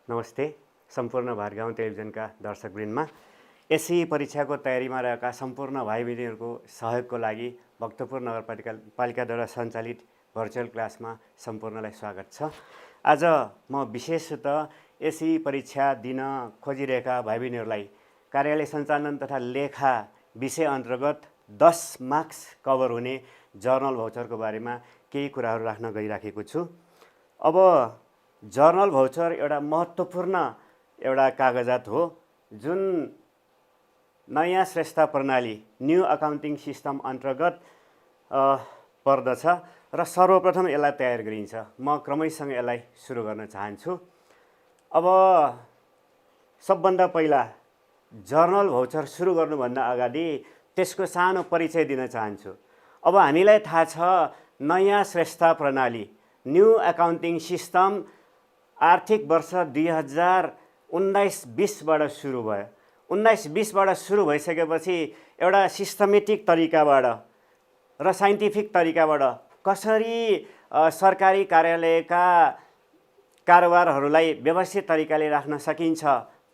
नमस्ते। सम्पूर्ण भारगाउँ टेलिभिजनका दर्शकवृन्दमा एसई परीक्षाको तयारीमा रहेका सम्पूर्ण भाइ बहिनीहरूको सहयोगको लागि भक्तपुर नगरपालिकाद्वारा सञ्चालित भर्चुअल क्लासमा सम्पूर्णलाई स्वागत छ। आज म विशेषतः एसई परीक्षा दिन खोजिरहेका भाइ बहिनीहरूलाई कार्यालय सञ्चालन तथा लेखा विषय अन्तर्गत 10 मार्क्स कभर हुने जर्नल भाउचरको बारेमा केही कुराहरू राख्न गइराखेको छु। अब जर्नल भाउचर एउटा महत्त्वपूर्ण एउटा कागजात हो जुन नयाँ श्रेष्ठता प्रणाली न्यू अकाउन्टिङ सिस्टम अन्तर्गत पर्दछ र सर्वप्रथम यसलाई तयार गरिन्छ। म क्रमैसँग यसलाई सुरु गर्न चाहन्छु। अब सबभन्दा पहिला जर्नल भाउचर सुरु गर्नुभन्दा अगाडि त्यसको सानो परिचय दिन चाहन्छु। अब हामीलाई थाहा छ नयाँ श्रेष्ठता प्रणाली न्यू अकाउन्टिङ सिस्टम आर्थिक वर्ष 2019-20बाट सुरु भयो। 19-20बाट सुरु भइसकेपछि एउटा सिस्टमेटिक तरिकाबाट र साइन्टिफिक तरिकाबाट कसरी सरकारी कार्यालयका कारोबारहरूलाई व्यवस्थित तरिकाले राख्न सकिन्छ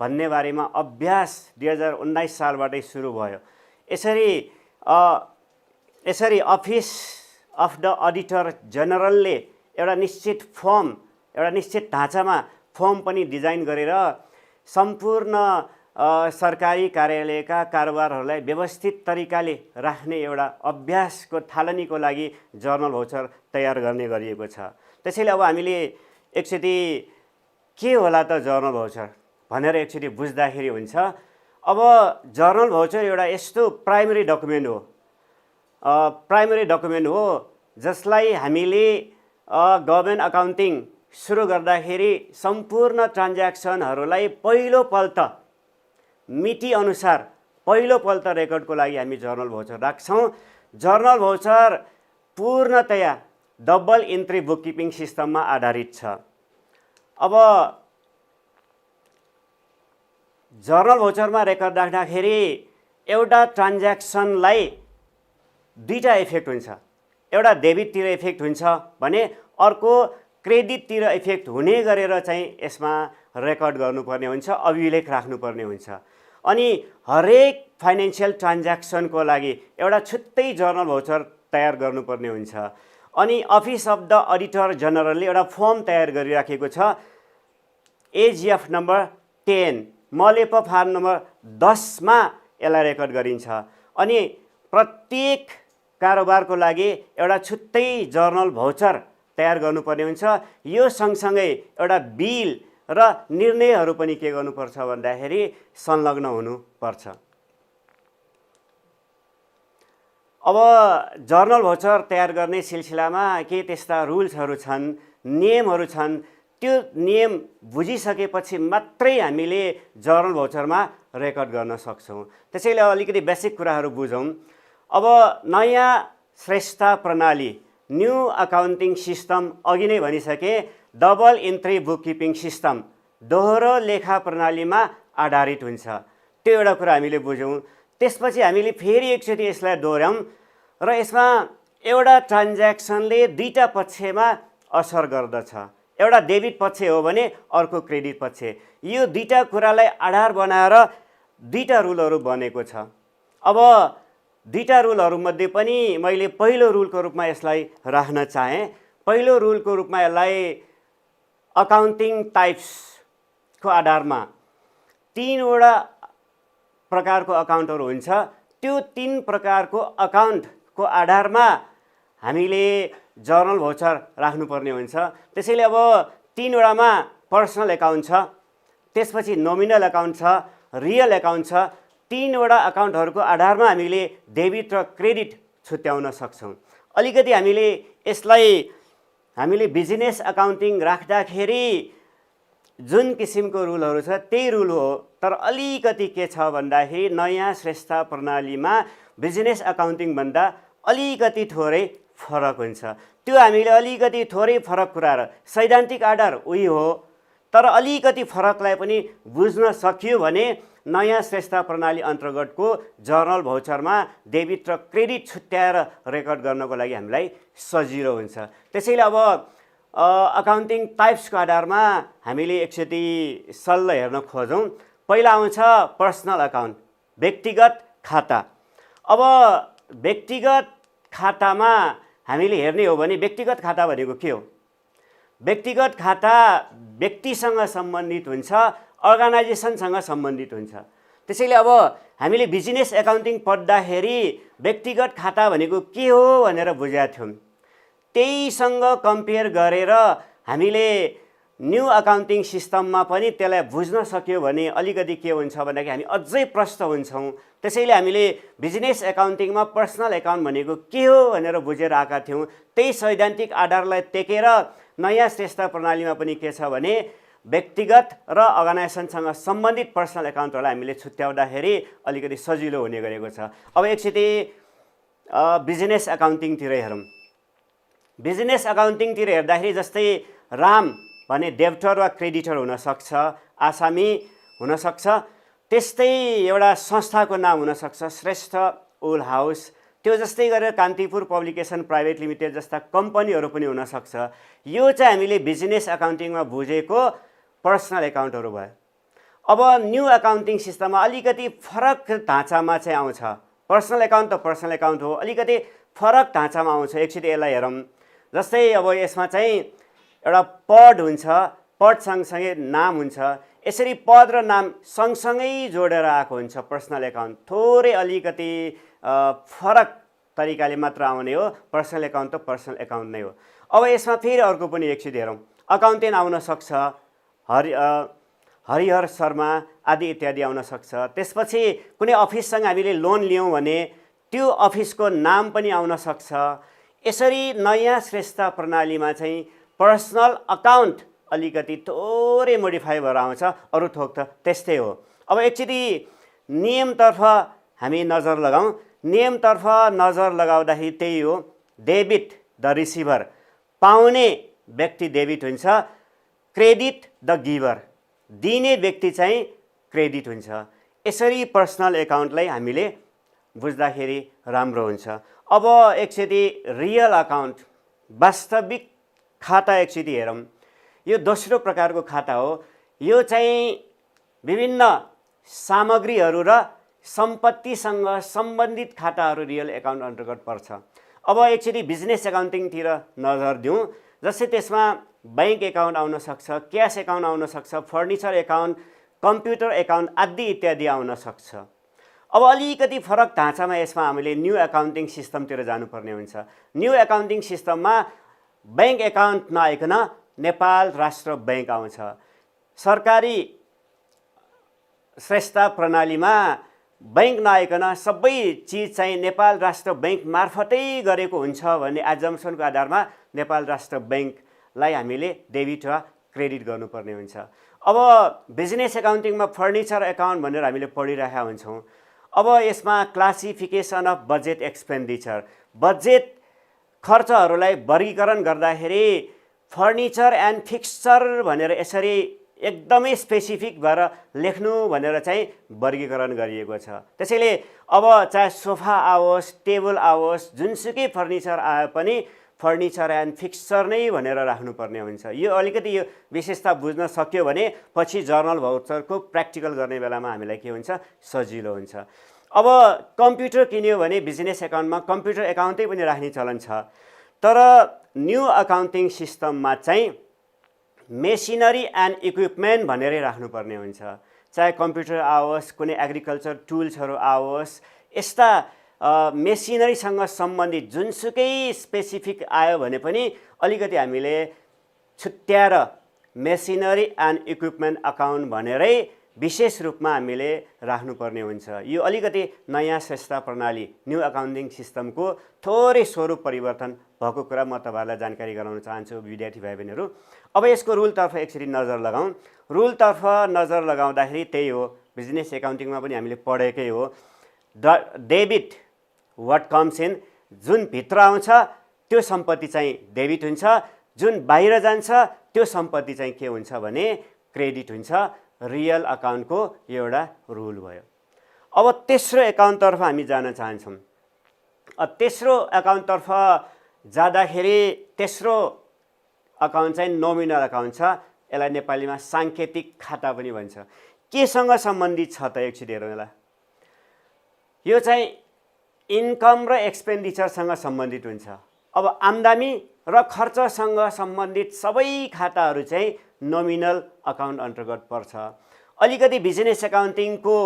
भन्ने बारेमा अभ्यास 2019 सालबाटै सुरु भयो। यसरी अफिस अफ द अडिटर जनरलले एउटा निश्चित फर्म एउटा निश्चित ढाँचामा फर्म पनि डिजाइन गरेर सम्पूर्ण सरकारी कार्यालयका कारोबारहरूलाई व्यवस्थित तरिकाले राख्ने एउटा अभ्यासको थालनीको लागि जर्नल भाउचर तयार गर्ने गरिएको छ। त्यसैले अब हामीले एकचोटि के होला त जर्नल भाउचर भनेर एकचोटि बुझ्दाखेरि हुन्छ। अब जर्नल भाउचर एउटा यस्तो प्राइमरी डकुमेन्ट हो जसलाई हामीले गभर्नमेन्ट अकाउन्टिङ सुरु गर्दाखेरि सम्पूर्ण ट्रान्ज्याक्सनहरूलाई पहिलोपल्ट मिति अनुसार पहिलोपल्ट रेकर्डको लागि हामी जर्नल भाउचर राख्छौँ। जर्नल भाउचर पूर्णतया डबल इन्ट्री बुककिपिङ सिस्टममा आधारित छ। अब जर्नल भाउचरमा रेकर्ड राख्दाखेरि एउटा ट्रान्ज्याक्सनलाई दुईटा इफेक्ट हुन्छ। एउटा डेबिटतिर इफेक्ट हुन्छ भने अर्को क्रेडिटतिर इफेक्ट हुने गरेर चाहिँ यसमा रेकर्ड गर्नुपर्ने हुन्छ, अभिलेख राख्नुपर्ने हुन्छ। अनि हरेक फाइनेन्सियल ट्रान्ज्याक्सनको लागि एउटा छुट्टै जर्नल भाउचर तयार गर्नुपर्ने हुन्छ। अनि अफिस अफ द अडिटर जनरलले एउटा फर्म तयार गरिराखेको छ एजिएफ नम्बर 10 मलेप फार्म नम्बर 10 मा यसलाई रेकर्ड गरिन्छ। अनि प्रत्येक कारोबारको लागि एउटा छुट्टै जर्नल भाउचर तयार गर्नुपर्ने हुन्छ। यो सँगसँगै एउटा बिल र निर्णयहरू पनि के गर्नुपर्छ भन्दाखेरि संलग्न हुनुपर्छ। अब जर्नल भाउचर तयार गर्ने सिलसिलामा के त्यस्ता रुल्सहरू छन्, नियमहरू छन्, त्यो नियम बुझिसकेपछि मात्रै हामीले जर्नल भाउचरमा रेकर्ड गर्न सक्छौँ। त्यसैले अलिकति बेसिक कुराहरू बुझौँ। अब नयाँ श्रेष्ठता प्रणाली न्यू अकाउन्टिङ सिस्टम अघि नै भनिसके डबल इन्ट्री बुककिपिङ सिस्टम दोहोरो लेखा प्रणालीमा आधारित हुन्छ। त्यो एउटा कुरा हामीले बुझौँ। त्यसपछि हामीले फेरि एकचोटि यसलाई दोहोऱ्यौँ र यसमा एउटा ट्रान्ज्याक्सनले दुईटा पक्षमा असर गर्दछ। एउटा डेबिट पक्ष हो भने अर्को क्रेडिट पक्ष। यो दुईटा कुरालाई आधार बनाएर दुईटा रुलहरू बनेको छ। अब दुईटा रुलहरूमध्ये पनि मैले पहिलो रुलको रूपमा यसलाई राख्न चाहेँ। पहिलो रुलको रूपमा यसलाई अकाउन्टिङ टाइप्सको आधारमा 3वटा प्रकारको अकाउन्टहरू हुन्छ। त्यो 3 प्रकारको अकाउन्टको आधारमा हामीले जर्नल भाउचर राख्नुपर्ने हुन्छ। त्यसैले अब 3वटामा पर्सनल एकाउन्ट छ, त्यसपछि नोमिनल एकाउन्ट छ, रियल एकाउन्ट छ। 3वटा अकाउन्टहरूको आधारमा हामीले डेबिट र क्रेडिट छुट्याउन सक्छौँ। अलिकति हामीले बिजनेस अकाउन्टिङ राख्दाखेरि जुन किसिमको रुलहरू छ त्यही रुल हो। तर अलिकति के छ भन्दाखेरि नयाँ श्रेष्ठता प्रणालीमा बिजनेस अकाउन्टिङ भन्दा अलिकति थोरै फरक हुन्छ। त्यो हामीले अलिकति थोरै फरक कुराहरू सैद्धान्तिक आधार उही हो, तर अलिकति फरकलाई पनि बुझ्न सकियो भने नयाँ श्रेष्ठता प्रणाली अन्तर्गतको जर्नल भाउचरमा डेबिट र क्रेडिट छुट्याएर रेकर्ड गर्नको लागि हामीलाई सजिलो हुन्छ। त्यसैले अब अकाउन्टिङ टाइप्सको आधारमा हामीले एकचोटि सल्ल हेर्न खोजौँ। पहिला आउँछ पर्सनल अकाउन्ट, व्यक्तिगत खाता। अब व्यक्तिगत खातामा हामीले हेर्ने हो भने व्यक्तिगत खाता भनेको के हो? व्यक्तिगत खाता व्यक्तिसँग सम्बन्धित हुन्छ, अर्गनाइजेसनसँग सम्बन्धित हुन्छ। त्यसैले अब हामीले बिजनेस एकाउन्टिङ पढ्दाखेरि व्यक्तिगत खाता भनेको के हो भनेर बुझेका थियौँ। त्यहीसँग कम्पेयर गरेर हामीले न्यू अकाउन्टिङ सिस्टममा पनि त्यसलाई बुझ्न सक्यो भने अलिकति के हुन्छ भन्दाखेरि हामी अझै प्रष्ट हुन्छौँ। त्यसैले हामीले बिजनेस एकाउन्टिङमा पर्सनल एकाउन्ट भनेको के हो भनेर बुझेर आएका थियौँ। त्यही सैद्धान्तिक आधारलाई टेकेर नयाँ श्रेष्ठ प्रणालीमा पनि के छ भने व्यक्तिगत र अर्गनाइजेसनसँग सम्बन्धित पर्सनल एकाउन्टहरूलाई हामीले छुट्याउँदाखेरि अलिकति सजिलो हुने गरेको छ। अब एकचोटि बिजनेस एकाउन्टिङतिर हेरौँ। बिजनेस एकाउन्टिङतिर हेर्दाखेरि जस्तै राम भने डेब्टर वा क्रेडिटर हुनसक्छ, आसामी हुनसक्छ। त्यस्तै एउटा संस्थाको नाम हुनसक्छ श्रेष्ठ ओल हाउस। त्यो जस्तै गरेर कान्तिपुर पब्लिकेसन प्राइभेट लिमिटेड जस्ता कम्पनीहरू पनि हुनसक्छ। यो चाहिँ हामीले बिजनेस एकाउन्टिङमा बुझेको पर्सनल एकाउन्टहरू भयो। अब न्यू अकाउन्टिङ सिस्टममा अलिकति फरक ढाँचामा चाहिँ आउँछ। पर्सनल एकाउन्ट त पर्सनल एकाउन्ट हो, अलिकति फरक ढाँचामा आउँछ। एकचोटि यसलाई हेरौँ। जस्तै अब यसमा चाहिँ एउटा पद हुन्छ, पद सँगसँगै नाम हुन्छ। यसरी पद र नाम सँगसँगै जोडेर आएको हुन्छ पर्सनल एकाउन्ट। थोरै अलिकति फरक तरिकाले मात्र आउने हो। पर्सनल एकाउन्ट त पर्सनल एकाउन्ट नै हो। अब यसमा फेरि अर्को पनि एकचोटि हेरौँ। अकाउन्टेन्ट आउन सक्छ, हरिहर शर्मा आदि इत्यादि आउन सक्छ। त्यसपछि कुनै अफिससँग हामीले लोन लियौँ भने त्यो अफिसको नाम पनि आउन सक्छ। यसरी नयाँ श्रेष्ठ प्रणालीमा चाहिँ पर्सनल अकाउन्ट अलिकति थोरै मोडिफाई भएर आउँछ, अरू थोक त त्यस्तै हो। अब एकचोटि नियमतर्फ हामी नजर लगाउँ। नियमतर्फ नजर लगाउँदाखेरि त्यही हो, डेबिट द रिसिभर, पाउने व्यक्ति डेबिट हुन्छ, क्रेडिट द गिभर, दिने व्यक्ति चाहिँ क्रेडिट हुन्छ। यसरी पर्सनल एकाउन्टलाई हामीले बुझ्दाखेरि राम्रो हुन्छ। अब एकचोटि रियल अकाउन्ट, वास्तविक खाता एकचोटि हेरौँ। यो दोस्रो प्रकारको खाता हो। यो चाहिँ विभिन्न सामग्रीहरू र सम्पत्तिसँग सम्बन्धित खाताहरू रियल एकाउन्ट अन्तर्गत पर्छ। अब एकचोटि बिजनेस एकाउन्टिङतिर नजर दिउँ। जस्तै त्यसमा बैंक एकाउन्ट आउन सक्छ, क्यास एकाउन्ट आउन सक्छ, फर्निचर एकाउन्ट, कम्प्युटर एकाउन्ट आदि इत्यादि आउन सक्छ। अब अलिकति फरक ढाँचामा यसमा हामीले न्यू अकाउन्टिङ सिस्टमतिर जानुपर्ने हुन्छ। न्यू अकाउन्टिङ सिस्टममा बैंक एकाउन्ट नआइकन नेपाल राष्ट्र बैंक आउँछ। सरकारी श्रेष्ठ प्रणालीमा बैंक नआइकन सबै चिज चाहिँ नेपाल राष्ट्र बैंक मार्फतै गरेको हुन्छ भन्ने एजम्पसनको आधारमा नेपाल राष्ट्र बैंकलाई हामीले डेबिट वा क्रेडिट गर्नुपर्ने हुन्छ। अब बिजनेस एकाउन्टिङमा फर्निचर एकाउन्ट भनेर हामीले पढिरहेका हुन्छौँ। अब यसमा classification of budget expenditure, budget खर्चहरूलाई वर्गीकरण गर्दाखेरि फर्निचर एन्ड फिक्सचर भनेर यसरी एकदमै स्पेसिफिक भएर लेख्नु भनेर चाहिँ वर्गीकरण गरिएको छ। त्यसैले अब चाहे सोफा आओस्, टेबल आओस्, जुनसुकै फर्निचर आए पनि फर्निचर एन्ड फिक्सचर नै भनेर राख्नुपर्ने हुन्छ। यो अलिकति यो विशेषता बुझ्न सक्यो भने पछि जर्नल भाउचरको प्र्याक्टिकल गर्ने बेलामा हामीलाई के हुन्छ, सजिलो हुन्छ। अब कम्प्युटर किन्यो भने बिजनेस एकाउन्टमा कम्प्युटर एकाउन्टै पनि राख्ने चलन छ। तर न्यू अकाउन्टिङ सिस्टममा चाहिँ मेसिनरी एन्ड इक्विपमेन्ट भनेरै राख्नुपर्ने हुन्छ। चाहे कम्प्युटर आओस्, कुनै एग्रिकल्चर टुल्सहरू आओस्, यस्ता मेसिनरीसँग सम्बन्धित जुनसुकै स्पेसिफिक आयो भने पनि अलिकति हामीले छुट्याएर मेसिनरी एन्ड इक्विपमेन्ट अकाउन्ट भनेरै विशेष रूपमा हामीले राख्नुपर्ने हुन्छ। यो अलिकति नयाँ श्रेष्ठ प्रणाली न्यू अकाउन्टिङ सिस्टमको थोरै स्वरूप परिवर्तन भएको कुरा म तपाईँहरूलाई जानकारी गराउन चाहन्छु विद्यार्थी भाइ बहिनीहरू। अब यसको रुलतर्फ एकचोटि नजर लगाउँ। रुलतर्फ नजर लगाउँदाखेरि त्यही हो, बिजनेस एकाउन्टिङमा पनि हामीले पढेकै हो। डेबिट वाट कम्स इन, जुन भित्र आउँछ त्यो सम्पत्ति चाहिँ डेबिट हुन्छ, जुन बाहिर जान्छ त्यो सम्पत्ति चाहिँ के हुन्छ भने क्रेडिट हुन्छ। रियल अकाउन्टको यो एउटा रुल भयो। अब तेस्रो एकाउन्टतर्फ हामी जान चाहन्छौँ। तेस्रो एकाउन्टतर्फ जाँदाखेरि तेस्रो अकाउन्ट चाहिँ नोमिनल अकाउन्ट छ। यसलाई नेपालीमा साङ्केतिक खाता पनि भन्छ। केसँग सम्बन्धित छ त एकचोटि हेरौँ यसलाई। यो चाहिँ इन्कम र एक्सपेन्डिचरसँग सम्बन्धित हुन्छ। अब आम्दानी र खर्चसँग सम्बन्धित सबै खाताहरू चाहिँ नोमिनल अकाउन्ट अन्तर्गत पर्छ। अलिकति बिजनेस एकाउन्टिङको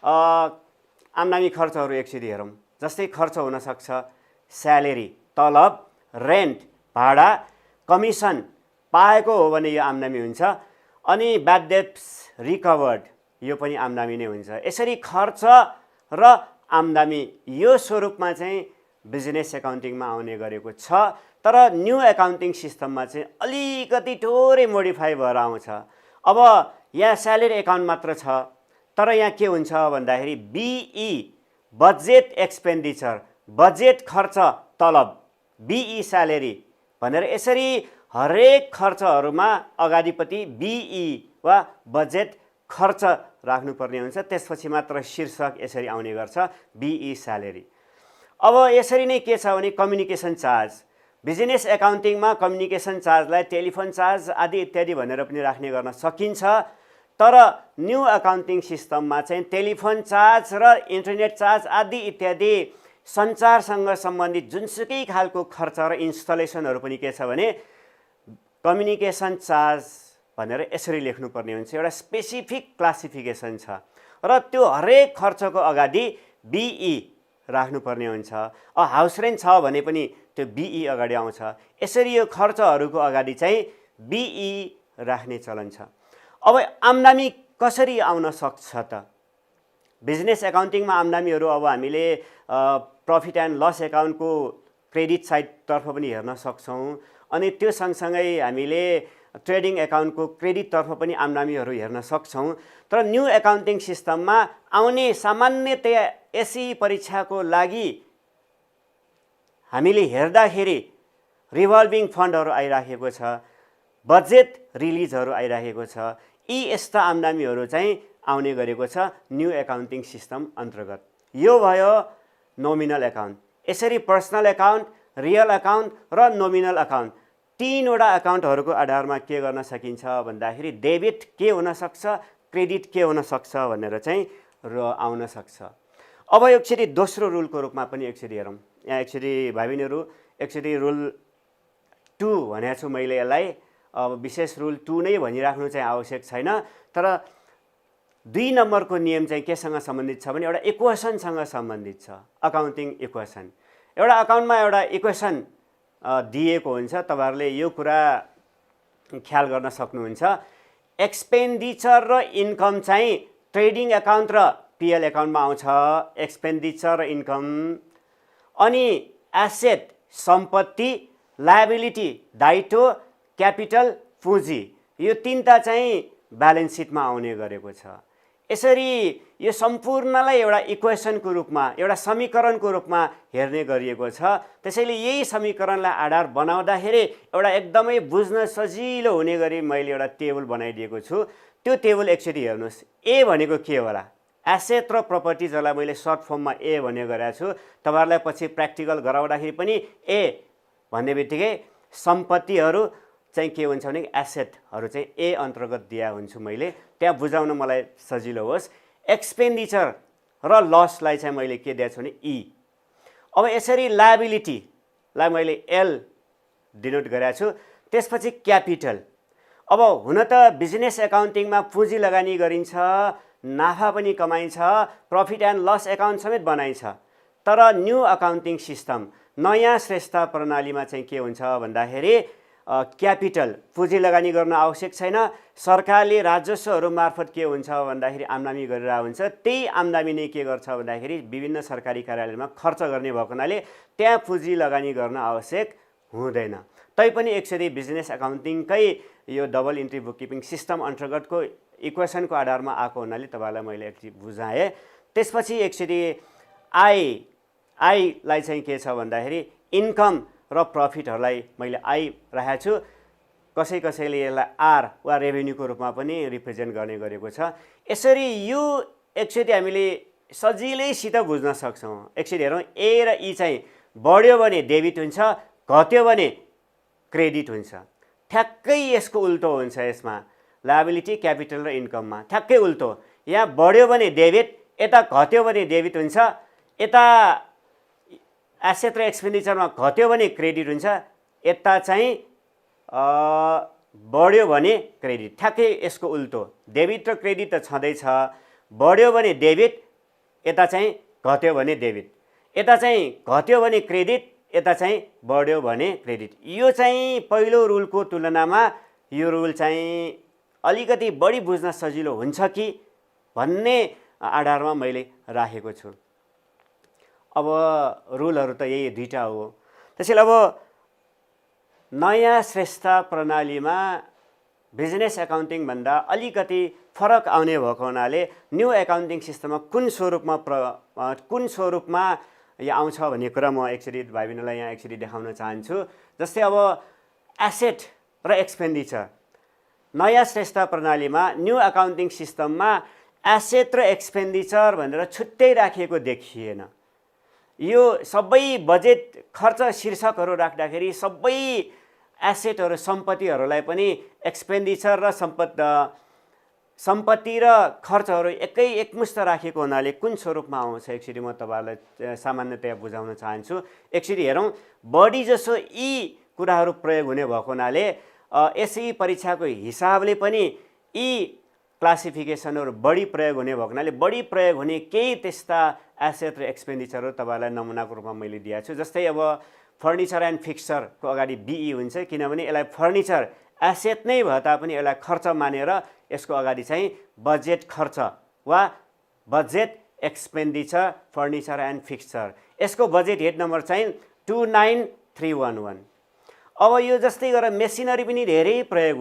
आम्दानी खर्चहरू एकचोटि हेरौँ। जस्तै खर्च हुनसक्छ स्यालेरी, तलब, रेन्ट, भाडा, कमिसन पाएको हो भने यो आम्दानी हुन्छ। अनि ब्याड डेट्स रिकभर्ड यो पनि आम्दानी नै हुन्छ। यसरी खर्च र आम्दानी यो स्वरूपमा चाहिँ बिजनेस एकाउन्टिङमा आउने गरेको छ। तर न्यू एकाउन्टिङ सिस्टममा चाहिँ अलिकति थोरै मोडिफाई भएर आउँछ। अब यहाँ स्यालेरी एकाउन्ट मात्र छ, तर यहाँ के हुन्छ भन्दाखेरि बिई बजेट एक्सपेन्डिचर, बजेट खर्च तलब, बिई स्यालेरी भनेर यसरी हरेक खर्चहरूमा अगाडिपट्टि बिई वा बजेट खर्च राख्नुपर्ने हुन्छ। त्यसपछि मात्र शीर्षक यसरी आउने गर्छ बिई स्यालेरी। अब यसरी नै के छ भने कम्युनिकेसन चार्ज, बिजनेस एकाउन्टिङमा कम्युनिकेसन चार्जलाई टेलिफोन चार्ज आदि इत्यादि भनेर पनि राख्ने गर्न सकिन्छ। तर न्यू एकाउन्टिङ सिस्टममा चाहिँ टेलिफोन चार्ज र इन्टरनेट चार्ज आदि इत्यादि सञ्चारसँग सम्बन्धित जुनसुकै खालको खर्च र इन्स्टलेसनहरू पनि के छ भने कम्युनिकेसन चार्ज भनेर यसरी लेख्नुपर्ने हुन्छ। एउटा स्पेसिफिक क्लासिफिकेसन छ र त्यो हरेक खर्चको अगाडि बिई राख्नुपर्ने हुन्छ। हाउस रेन्ट छ भने पनि त्यो बिई अगाडि आउँछ। यसरी यो खर्चहरूको अगाडि चाहिँ बिई राख्ने चलन छ। अब आम्दानी कसरी आउन सक्छ त? बिजनेस एकाउन्टिङमा आम्दानीहरू अब हामीले प्रफिट एन्ड लस एकाउन्टको क्रेडिट साइडतर्फ पनि हेर्न सक्छौँ। अनि त्यो सँगसँगै हामीले ट्रेडिङ एकाउन्टको क्रेडिटतर्फ पनि आम्दानीहरू हेर्न सक्छौँ। तर न्यू एकाउन्टिङ सिस्टममा आउने सामान्यतया एसई परीक्षाको लागि हामीले हेर्दाखेरि रिभल्भिङ फन्डहरू आइराखेको छ, बजेट रिलिजहरू आइराखेको छ। यी यस्ता आम्दानीहरू चाहिँ आउने गरेको छ न्यू एकाउन्टिङ सिस्टम अन्तर्गत। यो भयो नोमिनल एकाउन्ट। यसरी पर्सनल एकाउन्ट, रियल एकाउन्ट र नोमिनल अकाउन्ट तीनवटा अकाउन्टहरूको आधारमा के गर्न सकिन्छ भन्दाखेरि डेबिट के हुनसक्छ, क्रेडिट के हुनसक्छ भनेर चाहिँ आउन सक्छ। अब एकचोटि दोस्रो रुलको रूपमा पनि एकचोटि हेरौँ। यहाँ एकचोटि भाइ बहिनीहरू एकचोटि रुल 2 भनेको छु मैले यसलाई। अब विशेष रुल 2 नै भनिराख्नु चाहिँ आवश्यक छैन। तर 2 नम्बरको नियम चाहिँ केसँग सम्बन्धित छ भने एउटा इक्वेसनसँग सम्बन्धित छ। अकाउन्टिङ इक्वेसन, एउटा अकाउन्टमा एउटा इक्वेसन दिएको हुन्छ। तपाईँहरूले यो कुरा ख्याल गर्न सक्नुहुन्छ। एक्सपेन्डिचर र इन्कम चाहिँ ट्रेडिङ एकाउन्ट र पिएल एकाउन्टमा आउँछ, एक्सपेन्डिचर र इन्कम। अनि एसेट सम्पत्ति, लायबिलिटी दायित्व, क्यापिटल पुँजी यो तीनटा चाहिँ ब्यालेन्स सिटमा आउने गरेको छ। यसरी यो सम्पूर्णलाई एउटा इक्वेसनको रूपमा, एउटा समीकरणको रूपमा हेर्ने गरिएको छ। त्यसैले यही समीकरणलाई आधार बनाउँदाखेरि एउटा एकदमै बुझ्न सजिलो हुने गरी मैले एउटा टेबल बनाइदिएको छु। त्यो टेबल एकचोटि हेर्नुहोस्। ए भनेको के होला? एसेट र प्रपर्टी, जसलाई मैले सर्ट फर्ममा ए भन्ने गरेको छु। तपाईँहरूलाई पछि प्र्याक्टिकल गराउँदाखेरि पनि ए भन्ने बित्तिकै सम्पत्तिहरू चाहिँ के हुन्छ भने एसेटहरू चाहिँ ए अन्तर्गत दिया हुन्छु मैले, त्यहाँ बुझाउन मलाई सजिलो होस्। एक्सपेन्डिचर र लसलाई चाहिँ मैले के दिएको छु भने ई। अब यसरी लायबिलिटीलाई मैले एल डिनोट गरेको छु। त्यसपछि क्यापिटल। अब हुन त बिजनेस एकाउन्टिङमा पुँजी लगानी गरिन्छ, नाफा पनि कमाइन्छ, प्रफिट एन्ड लस एकाउन्ट समेत बनाइन्छ। तर न्यू अकाउन्टिङ सिस्टम, नयाँ श्रेष्ठ प्रणालीमा चाहिँ के हुन्छ भन्दाखेरि क्यापिटल पुँजी लगानी गर्न आवश्यक छैन। सरकारले राजस्वहरू मार्फत के हुन्छ भन्दाखेरि आम्दानी गरिरहेको हुन्छ। त्यही आम्दानी नै के गर्छ भन्दाखेरि विभिन्न सरकारी कार्यालयमा खर्च गर्ने भएको हुनाले त्यहाँ पुँजी लगानी गर्न आवश्यक हुँदैन। तैपनि एकचोटि बिजनेस एकाउन्टिङकै यो डबल इन्ट्री बुककिपिङ सिस्टम अन्तर्गतको इक्वेसनको आधारमा आएको हुनाले तपाईँलाई मैले एकचोटि बुझाएँ। त्यसपछि एकचोटि आईलाई चाहिँ के छ भन्दाखेरि इन्कम र प्रफिटहरूलाई मैले आई राखेको छु। कसैले यसलाई आर वा रेभेन्यूको रूपमा पनि रिप्रेजेन्ट गर्ने गरेको छ। यसरी यो एकचोटि हामीले सजिलैसित बुझ्न सक्छौँ। एकचोटि हेरौँ, ए र ई चाहिँ बढ्यो भने डेबिट हुन्छ, घट्यो भने क्रेडिट हुन्छ। ठ्याक्कै यसको उल्टो हुन्छ। यसमा लायबिलिटी, क्यापिटल र इन्कममा ठ्याक्कै उल्टो। यहाँ बढ्यो भने डेबिट, यता घट्यो भने डेबिट हुन्छ। यता एसेट र एक्सपेन्डिचरमा घट्यो भने क्रेडिट हुन्छ, यता चाहिँ बढ्यो भने क्रेडिट। ठ्याक्कै यसको उल्टो। डेबिट र क्रेडिट त छँदैछ, बढ्यो भने डेबिट, यता चाहिँ घट्यो भने डेबिट। यता चाहिँ घट्यो भने क्रेडिट, यता चाहिँ बढ्यो भने क्रेडिट। यो चाहिँ पहिलो रुलको तुलनामा यो रुल चाहिँ अलिकति बढी बुझ्न सजिलो हुन्छ कि भन्ने आधारमा मैले राखेको छु। अब रुलहरू त यही दुईटा हो। त्यसैले अब नयाँ श्रेष्ठ प्रणालीमा बिजनेस एकाउन्टिङ भन्दा अलिकति फरक आउने भएको हुनाले न्यू एकाउन्टिङ सिस्टममा कुन स्वरूपमा यो आउँछ भन्ने कुरा म एकचोटि भाइ बहिनीलाई यहाँ एकचोटि देखाउन चाहन्छु। जस्तै अब एसेट र एक्सपेन्डिचर, नयाँ श्रेष्ठ प्रणालीमा न्यू एकाउन्टिङ सिस्टममा एसेट र एक्सपेन्डिचर भनेर छुट्टै राखिएको देखिएन। यो सबै बजेट खर्च शीर्षकहरू राख्दाखेरि सबै एसेटहरू, सम्पत्तिहरूलाई पनि एक्सपेन्डिचर र सम्पत्ति र खर्चहरू एकमुष्ट राखेको हुनाले कुन स्वरूपमा आउँछ एकचोटि म तपाईँहरूलाई सामान्यतया बुझाउन चाहन्छु। एकचोटि हेरौँ। बढी जसो यी कुराहरू प्रयोग हुने भएको हुनाले एसई परीक्षाको हिसाबले पनि यी क्लासिफिकेसनहरू बढी प्रयोग हुने भएको हुनाले बढी प्रयोग हुने केही त्यस्ता एसेट र एक्सपेन्डिचरहरू तपाईँहरूलाई नमुनाको रूपमा मैले दिएको छु। जस्तै अब फर्निचर एन्ड फिक्सचरको अगाडि बिई हुन्छ, किनभने यसलाई फर्निचर एसेट नै भए तापनि यसलाई खर्च मानेर यसको अगाडि चाहिँ बजेट खर्च वा budget expenditure furniture and fixture. यसको बजेट हेड नम्बर चाहिँ 29311। अब यो जस्तै गरेर मेसिनरी पनि धेरै प्रयोग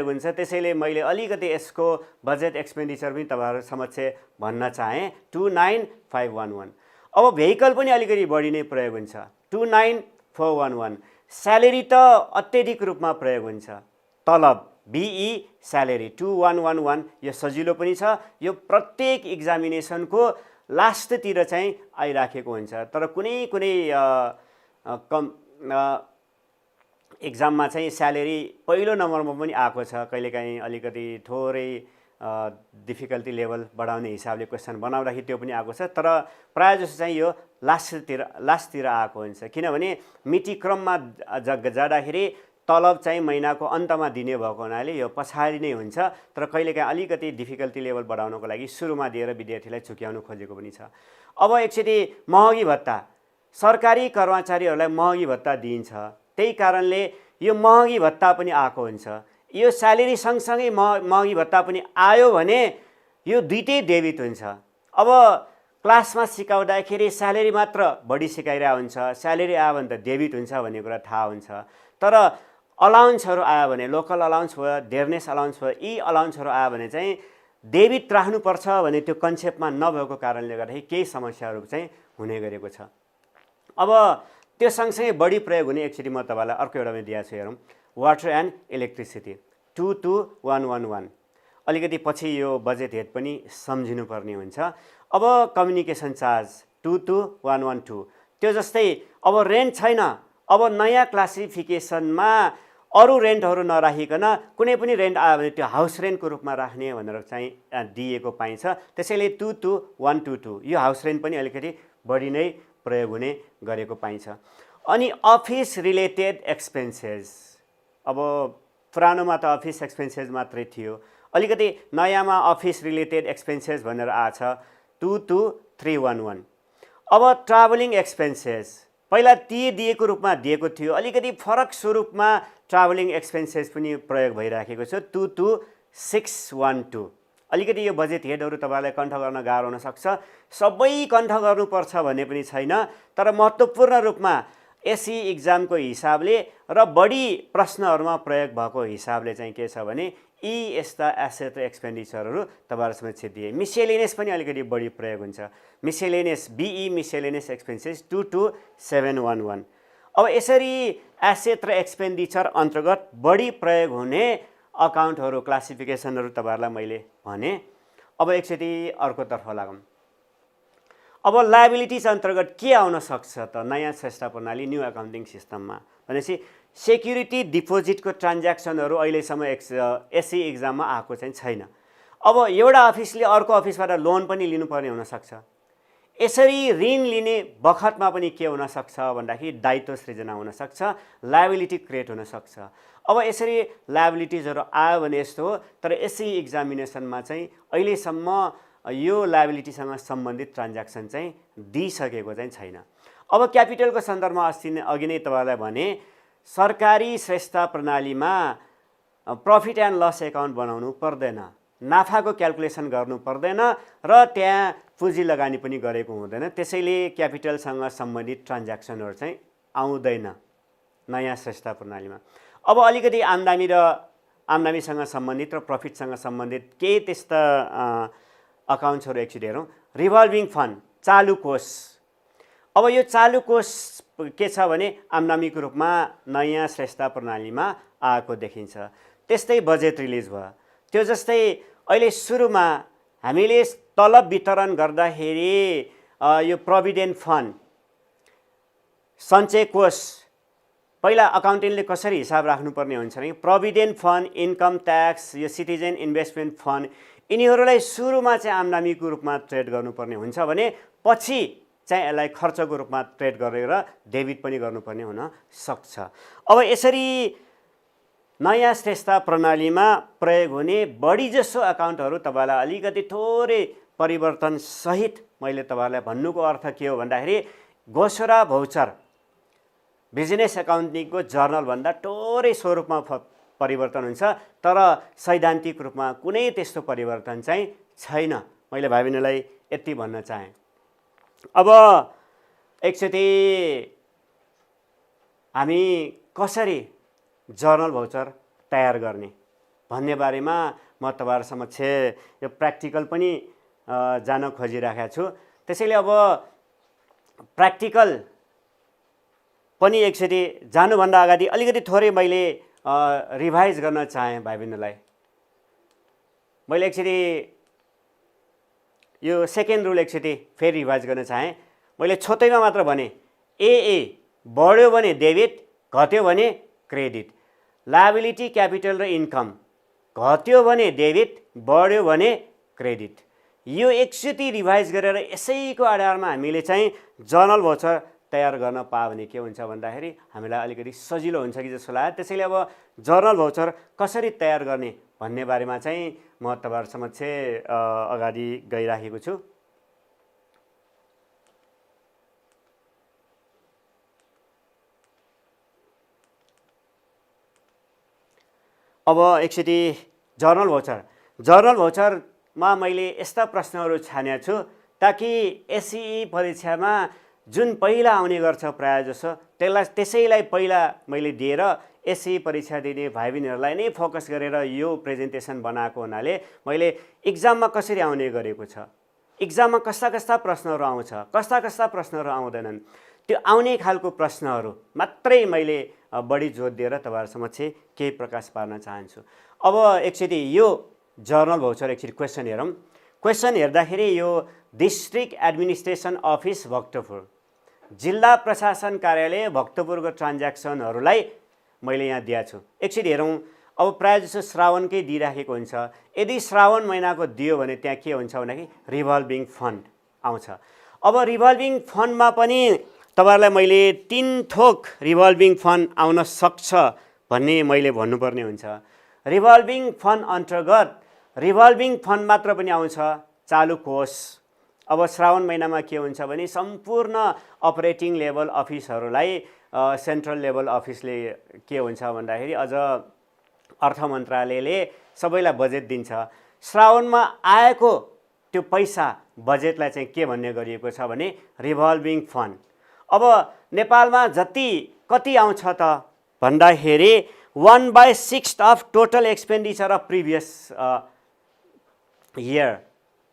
हुन्छ, त्यसैले मैले अलिकति यसको बजेट एक्सपेन्डिचर पनि तपाईँहरू समक्ष भन्न चाहेँ 29511। अब भेहिकल पनि अलिकति बढी नै प्रयोग हुन्छ 29411। स्यालेरी त अत्यधिक रूपमा प्रयोग हुन्छ, तलब बिई स्यालेरी 2111। यो सजिलो पनि छ, यो प्रत्येक इक्जामिनेसनको लास्टतिर चाहिँ आइराखेको हुन्छ। तर कुनै इक्जाममा चाहिँ स्यालेरी पहिलो नम्बरमा पनि आएको छ, कहिलेकाहीँ अलिकति थोरै डिफिकल्टी लेभल बढाउने हिसाबले क्वेसन बनाउँदाखेरि त्यो पनि आएको छ। तर प्रायः जस्तो चाहिँ यो लास्टतिर आएको हुन्छ, किनभने मिति क्रममा जाँदाखेरि तलब चाहिँ महिनाको अन्तमा दिने भएको हुनाले यो पछाडि नै हुन्छ। तर कहिलेकाहीँ अलिकति डिफिकल्टी लेभल बढाउनको लागि सुरुमा दिएर विद्यार्थीलाई चुक्याउनु खोजेको पनि छ। अब एकचोटि महँगी भत्ता, सरकारी कर्मचारीहरूलाई महँगी भत्ता दिइन्छ, त्यही कारणले यो महँगी भत्ता पनि आएको हुन्छ। यो स्यालेरी सँगसँगै महँगी भत्ता पनि आयो भने यो दुईटै डेबिट हुन्छ। अब क्लासमा सिकाउँदाखेरि स्यालेरी मात्र बढी सिकाइरहेको हुन्छ, स्यालेरी आयो भने त डेबिट हुन्छ भन्ने कुरा थाहा हुन्छ। तर अलाउन्सहरू आयो भने, लोकल अलाउन्स भयो, डेयरनेस अलाउन्स भयो, यी अलाउन्सहरू आयो भने चाहिँ डेबिट राख्नुपर्छ भने त्यो कन्सेप्टमा नभएको कारणले गर्दाखेरि केही समस्याहरू चाहिँ हुने गरेको छ। अब त्यो सँगसँगै बढी प्रयोग हुने एकचोटि म तपाईँलाई अर्को एउटामा दिएको छु, हेरौँ। Water and electricity 22111। अलिकति पछि यो बजेट हेड पनि सम्झिनुपर्ने हुन्छ। अब कम्युनिकेसन चार्ज 22112, त्यो जस्तै अब रेन्ट छैन, अब नयाँ क्लासिफिकेसनमा अरू रेन्टहरू नराखिकन कुनै पनि रेन्ट आयो भने त्यो हाउस रेन्टको रूपमा राख्ने भनेर चाहिँ दिएको पाइन्छ। त्यसैले 22122 यो हाउस रेन्ट पनि अलिकति बढी नै प्रयोग हुने गरेको पाइन्छ। अनि अफिस रिलेटेड एक्सपेन्सेस, अब पुरानोमा त अफिस एक्सपेन्सेस मात्रै थियो, अलिकति नयाँमा अफिस रिलेटेड एक्सपेन्सेस भनेर आछ 22311। अब ट्राभलिङ एक्सपेन्सेस पहिला दिएको रूपमा दिएको थियो, अलिकति फरक स्वरूपमा ट्राभलिङ एक्सपेन्सेस पनि प्रयोग भइराखेको छ 22612। अलिकति यो बजेट हेडहरू तपाईँलाई कण्ठ गर्न गाह्रो हुनसक्छ, सबै कण्ठ गर्नुपर्छ भन्ने पनि छैन। तर महत्त्वपूर्ण रूपमा एसई इक्जामको हिसाबले र बढी प्रश्नहरूमा प्रयोग भएको हिसाबले चाहिँ के छ भने यी यस्ता एसेट र एक्सपेन्डिचरहरू तपाईँहरू समक्ष दिए। मिसेलेनियस पनि अलिकति बढी प्रयोग हुन्छ, मिसेलेनियस बिई मिसेलेनियस एक्सपेन्सेस 22711। अब यसरी एसेट र एक्सपेन्डिचर अन्तर्गत बढी प्रयोग हुने अकाउन्टहरू क्लासिफिकेसनहरू तपाईँहरूलाई मैले भने। अब एकचोटि अर्कोतर्फ लागौँ। अब लायबिलिटिज अन्तर्गत के आउन सक्छ त नयाँ श्रेष्ठ प्रणाली न्यू एकाउन्टिङ सिस्टममा भनेपछि सेक्युरिटी डिपोजिटको ट्रान्ज्याक्सनहरू अहिलेसम्म एसई एक्जाममा आएको चाहिँ छैन। अब एउटा अफिसले अर्को अफिसबाट लोन पनि लिनुपर्ने हुनसक्छ। यसरी ऋण लिने बखतमा पनि के हुनसक्छ भन्दाखेरि दायित्व सृजना हुनसक्छ, लायबिलिटी क्रिएट हुनसक्छ। अब यसरी लायबिलिटिजहरू आयो भने यस्तो हो, तर एसई एक्जामिनेसनमा चाहिँ अहिलेसम्म यो लायबिलिटीसँग सम्बन्धित ट्रान्ज्याक्सन चाहिँ दिइसकेको चाहिँ छैन। अब क्यापिटलको सन्दर्भमा अघि नै तपाईँलाई भने सरकारी श्रेष्ठता प्रणालीमा प्रफिट एन्ड लस एकाउन्ट बनाउनु पर्दैन, नाफाको क्याल्कुलेसन गर्नु पर्दैन र त्यहाँ पुँजी लगानी पनि गरेको हुँदैन। त्यसैले क्यापिटलसँग सम्बन्धित ट्रान्ज्याक्सनहरू चाहिँ आउँदैन नयाँ श्रेष्ठता प्रणालीमा। अब अलिकति आम्दानीसँग सम्बन्धित र प्रफिटसँग सम्बन्धित केही त्यस्ता अकाउन्ट्सहरू एकचोटि हेरौँ। रिभल्भिङ फन्ड, चालु कोष। अब यो चालु कोष के छ भने आम्दानीको रूपमा नयाँ श्रेष्ठता प्रणालीमा आएको देखिन्छ। त्यस्तै बजेट रिलिज भयो। त्यो जस्तै अहिले सुरुमा हामीले तलब वितरण गर्दाखेरि यो प्रोभिडेन्ट फन्ड, सञ्चय कोष, पहिला अकाउन्टेन्टले कसरी हिसाब राख्नुपर्ने हुन्छ भने प्रोभिडेन्ट फन्ड, इन्कम ट्याक्स, यो सिटिजन इन्भेस्टमेन्ट फन्ड, यिनीहरूलाई सुरुमा चाहिँ आम्दानीको रूपमा ट्रेड गर्नुपर्ने हुन्छ भने पछि चाहिँ यसलाई खर्चको रूपमा ट्रेड गरेर डेबिट पनि गर्नुपर्ने हुन सक्छ। अब यसरी नयाँ श्रेष्ठता प्रणालीमा प्रयोग हुने बढीजसो अकाउन्टहरू तपाईँलाई अलिकति थोरै परिवर्तन सहित मैले तपाईँलाई भन्नुको अर्थ के हो भन्दाखेरि घोषणा भौचर बिजनेस एकाउन्टिङको जर्नलभन्दा थोरै स्वरूपमा परिवर्तन हुन्छ, तर सैद्धान्तिक रूपमा कुनै त्यस्तो परिवर्तन चाहिँ छैन। मैले भाइ बहिनीलाई यति भन्न चाहेँ। अब एकचोटि हामी कसरी जर्नल भौचर तयार गर्ने भन्ने बारेमा म तपाईँहरू समक्ष यो प्र्याक्टिकल पनि जान खोजिराखेको छु। त्यसैले अब प्र्याक्टिकल पनि एकचोटि जानुभन्दा अगाडि अलिकति थोरै मैले रिभाइज गर्न चाहेँ भाइ बहिनीलाई। मैले एकचोटि यो सेकेन्ड रुल एकचोटि फेरि रिभाइज गर्न चाहेँ। मैले छोटैमा मात्र भने ए बढ्यो भने डेबिट, घट्यो भने क्रेडिट। लायबिलिटी, क्यापिटल र इन्कम घट्यो भने डेबिट, बढ्यो भने क्रेडिट। यो एकचोटि रिभाइज गरेर यसैको आधारमा हामीले चाहिँ जर्नल भौचर तयार गर्न पायो भने के हुन्छ भन्दाखेरि हामीलाई अलिकति सजिलो हुन्छ कि जस्तो लाग्यो। त्यसैले अब जर्नल भौचर कसरी तयार गर्ने भन्ने बारेमा चाहिँ म तपाईँहरू समक्ष अगाडि गइराखेको छु। अब एकचोटि जर्नल भौचरमा मैले यस्ता प्रश्नहरू छानेको छु ताकि एसई परीक्षामा जुन पहिला आउने गर्छ प्रायः जसो त्यसैलाई पहिला मैले दिएर एसई परीक्षा दिने भाइ बहिनीहरूलाई नै फोकस गरेर यो प्रेजेन्टेसन बनाएको हुनाले मैले इक्जाममा कसरी आउने गरेको छ, इक्जाममा कस्ता कस्ता प्रश्नहरू आउँछ, कस्ता कस्ता प्रश्नहरू आउँदैनन्, त्यो आउने खालको प्रश्नहरू मात्रै मैले बढी जोड दिएर तपाईँहरू समक्ष केही प्रकाश पार्न चाहन्छु। अब एकचोटि यो जर्नल भौचर एकचोटि क्वेसन हेरौँ। क्वेसन हेर्दाखेरि यो डिस्ट्रिक्ट एडमिनिस्ट्रेसन अफिस भक्तपुर, जिल्ला प्रशासन कार्यालय भक्तपुरको ट्रान्ज्याक्सनहरूलाई मैले यहाँ दिएको छु। एकचोटि हेरौँ। अब प्रायः जसो श्रावणकै दिइराखेको हुन्छ। यदि श्रावण महिनाको दियो भने त्यहाँ के हुन्छ भन्दाखेरि रिभल्भिङ फन्ड आउँछ। अब रिभल्भिङ फन्डमा पनि तपाईँहरूलाई मैले 3 थोक रिभल्भिङ फन्ड आउन सक्छ भन्ने मैले भन्नुपर्ने हुन्छ। रिभल्भिङ फन्ड अन्तर्गत रिभल्भिङ फन्ड मात्र पनि आउँछ चालु कोष। अब श्रावण महिनामा के हुन्छ भने सम्पूर्ण अपरेटिङ लेभल अफिसहरूलाई सेन्ट्रल लेभल अफिसले के हुन्छ भन्दाखेरि अझ अर्थ मन्त्रालयले सबैलाई बजेट दिन्छ। श्रावणमा आएको त्यो पैसा बजेटलाई चाहिँ के भन्ने गरिएको छ भने रिभल्भिङ फन्ड। अब नेपालमा कति आउँछ त भन्दाखेरि 1/6 of total expenditure of previous year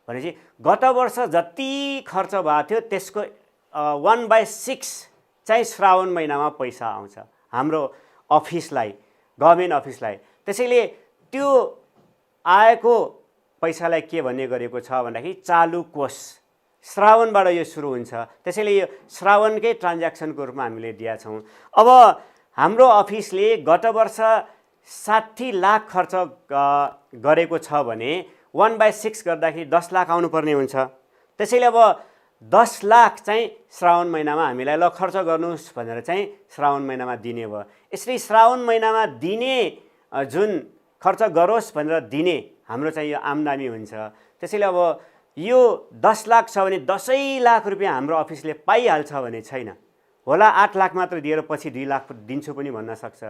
भनेपछि गत वर्ष जति खर्च भएको थियो त्यसको 1/6 चाहिँ श्रावण महिनामा पैसा आउँछ हाम्रो अफिसलाई, गभर्मेन्ट अफिसलाई। त्यसैले त्यो आएको पैसालाई के भन्ने गरेको छ भन्दाखेरि चालु कोष। श्रावणबाट यो सुरु हुन्छ, त्यसैले यो श्रावणकै ट्रान्ज्याक्सनको रूपमा हामीले दिएका छौँ। अब हाम्रो अफिसले गत वर्ष 60 लाख खर्च गरेको छ भने 1/6 गर्दाखेरि 10 लाख आउनुपर्ने हुन्छ। त्यसैले अब 10 लाख चाहिँ श्रावण महिनामा हामीलाई ल खर्च गर्नुहोस् भनेर चाहिँ श्रावण महिनामा दिने भयो। यसरी श्रावण महिनामा दिने जुन खर्च गरोस् भनेर दिने हाम्रो चाहिँ यो आम्दानी हुन्छ। त्यसैले अब यो 10 लाख छ भने 10 लाख रुपियाँ हाम्रो अफिसले पाइहाल्छ भने छैन। होला 8 लाख मात्र दिएर पछि 2 लाख दिन्छु पनि भन्न सक्छ।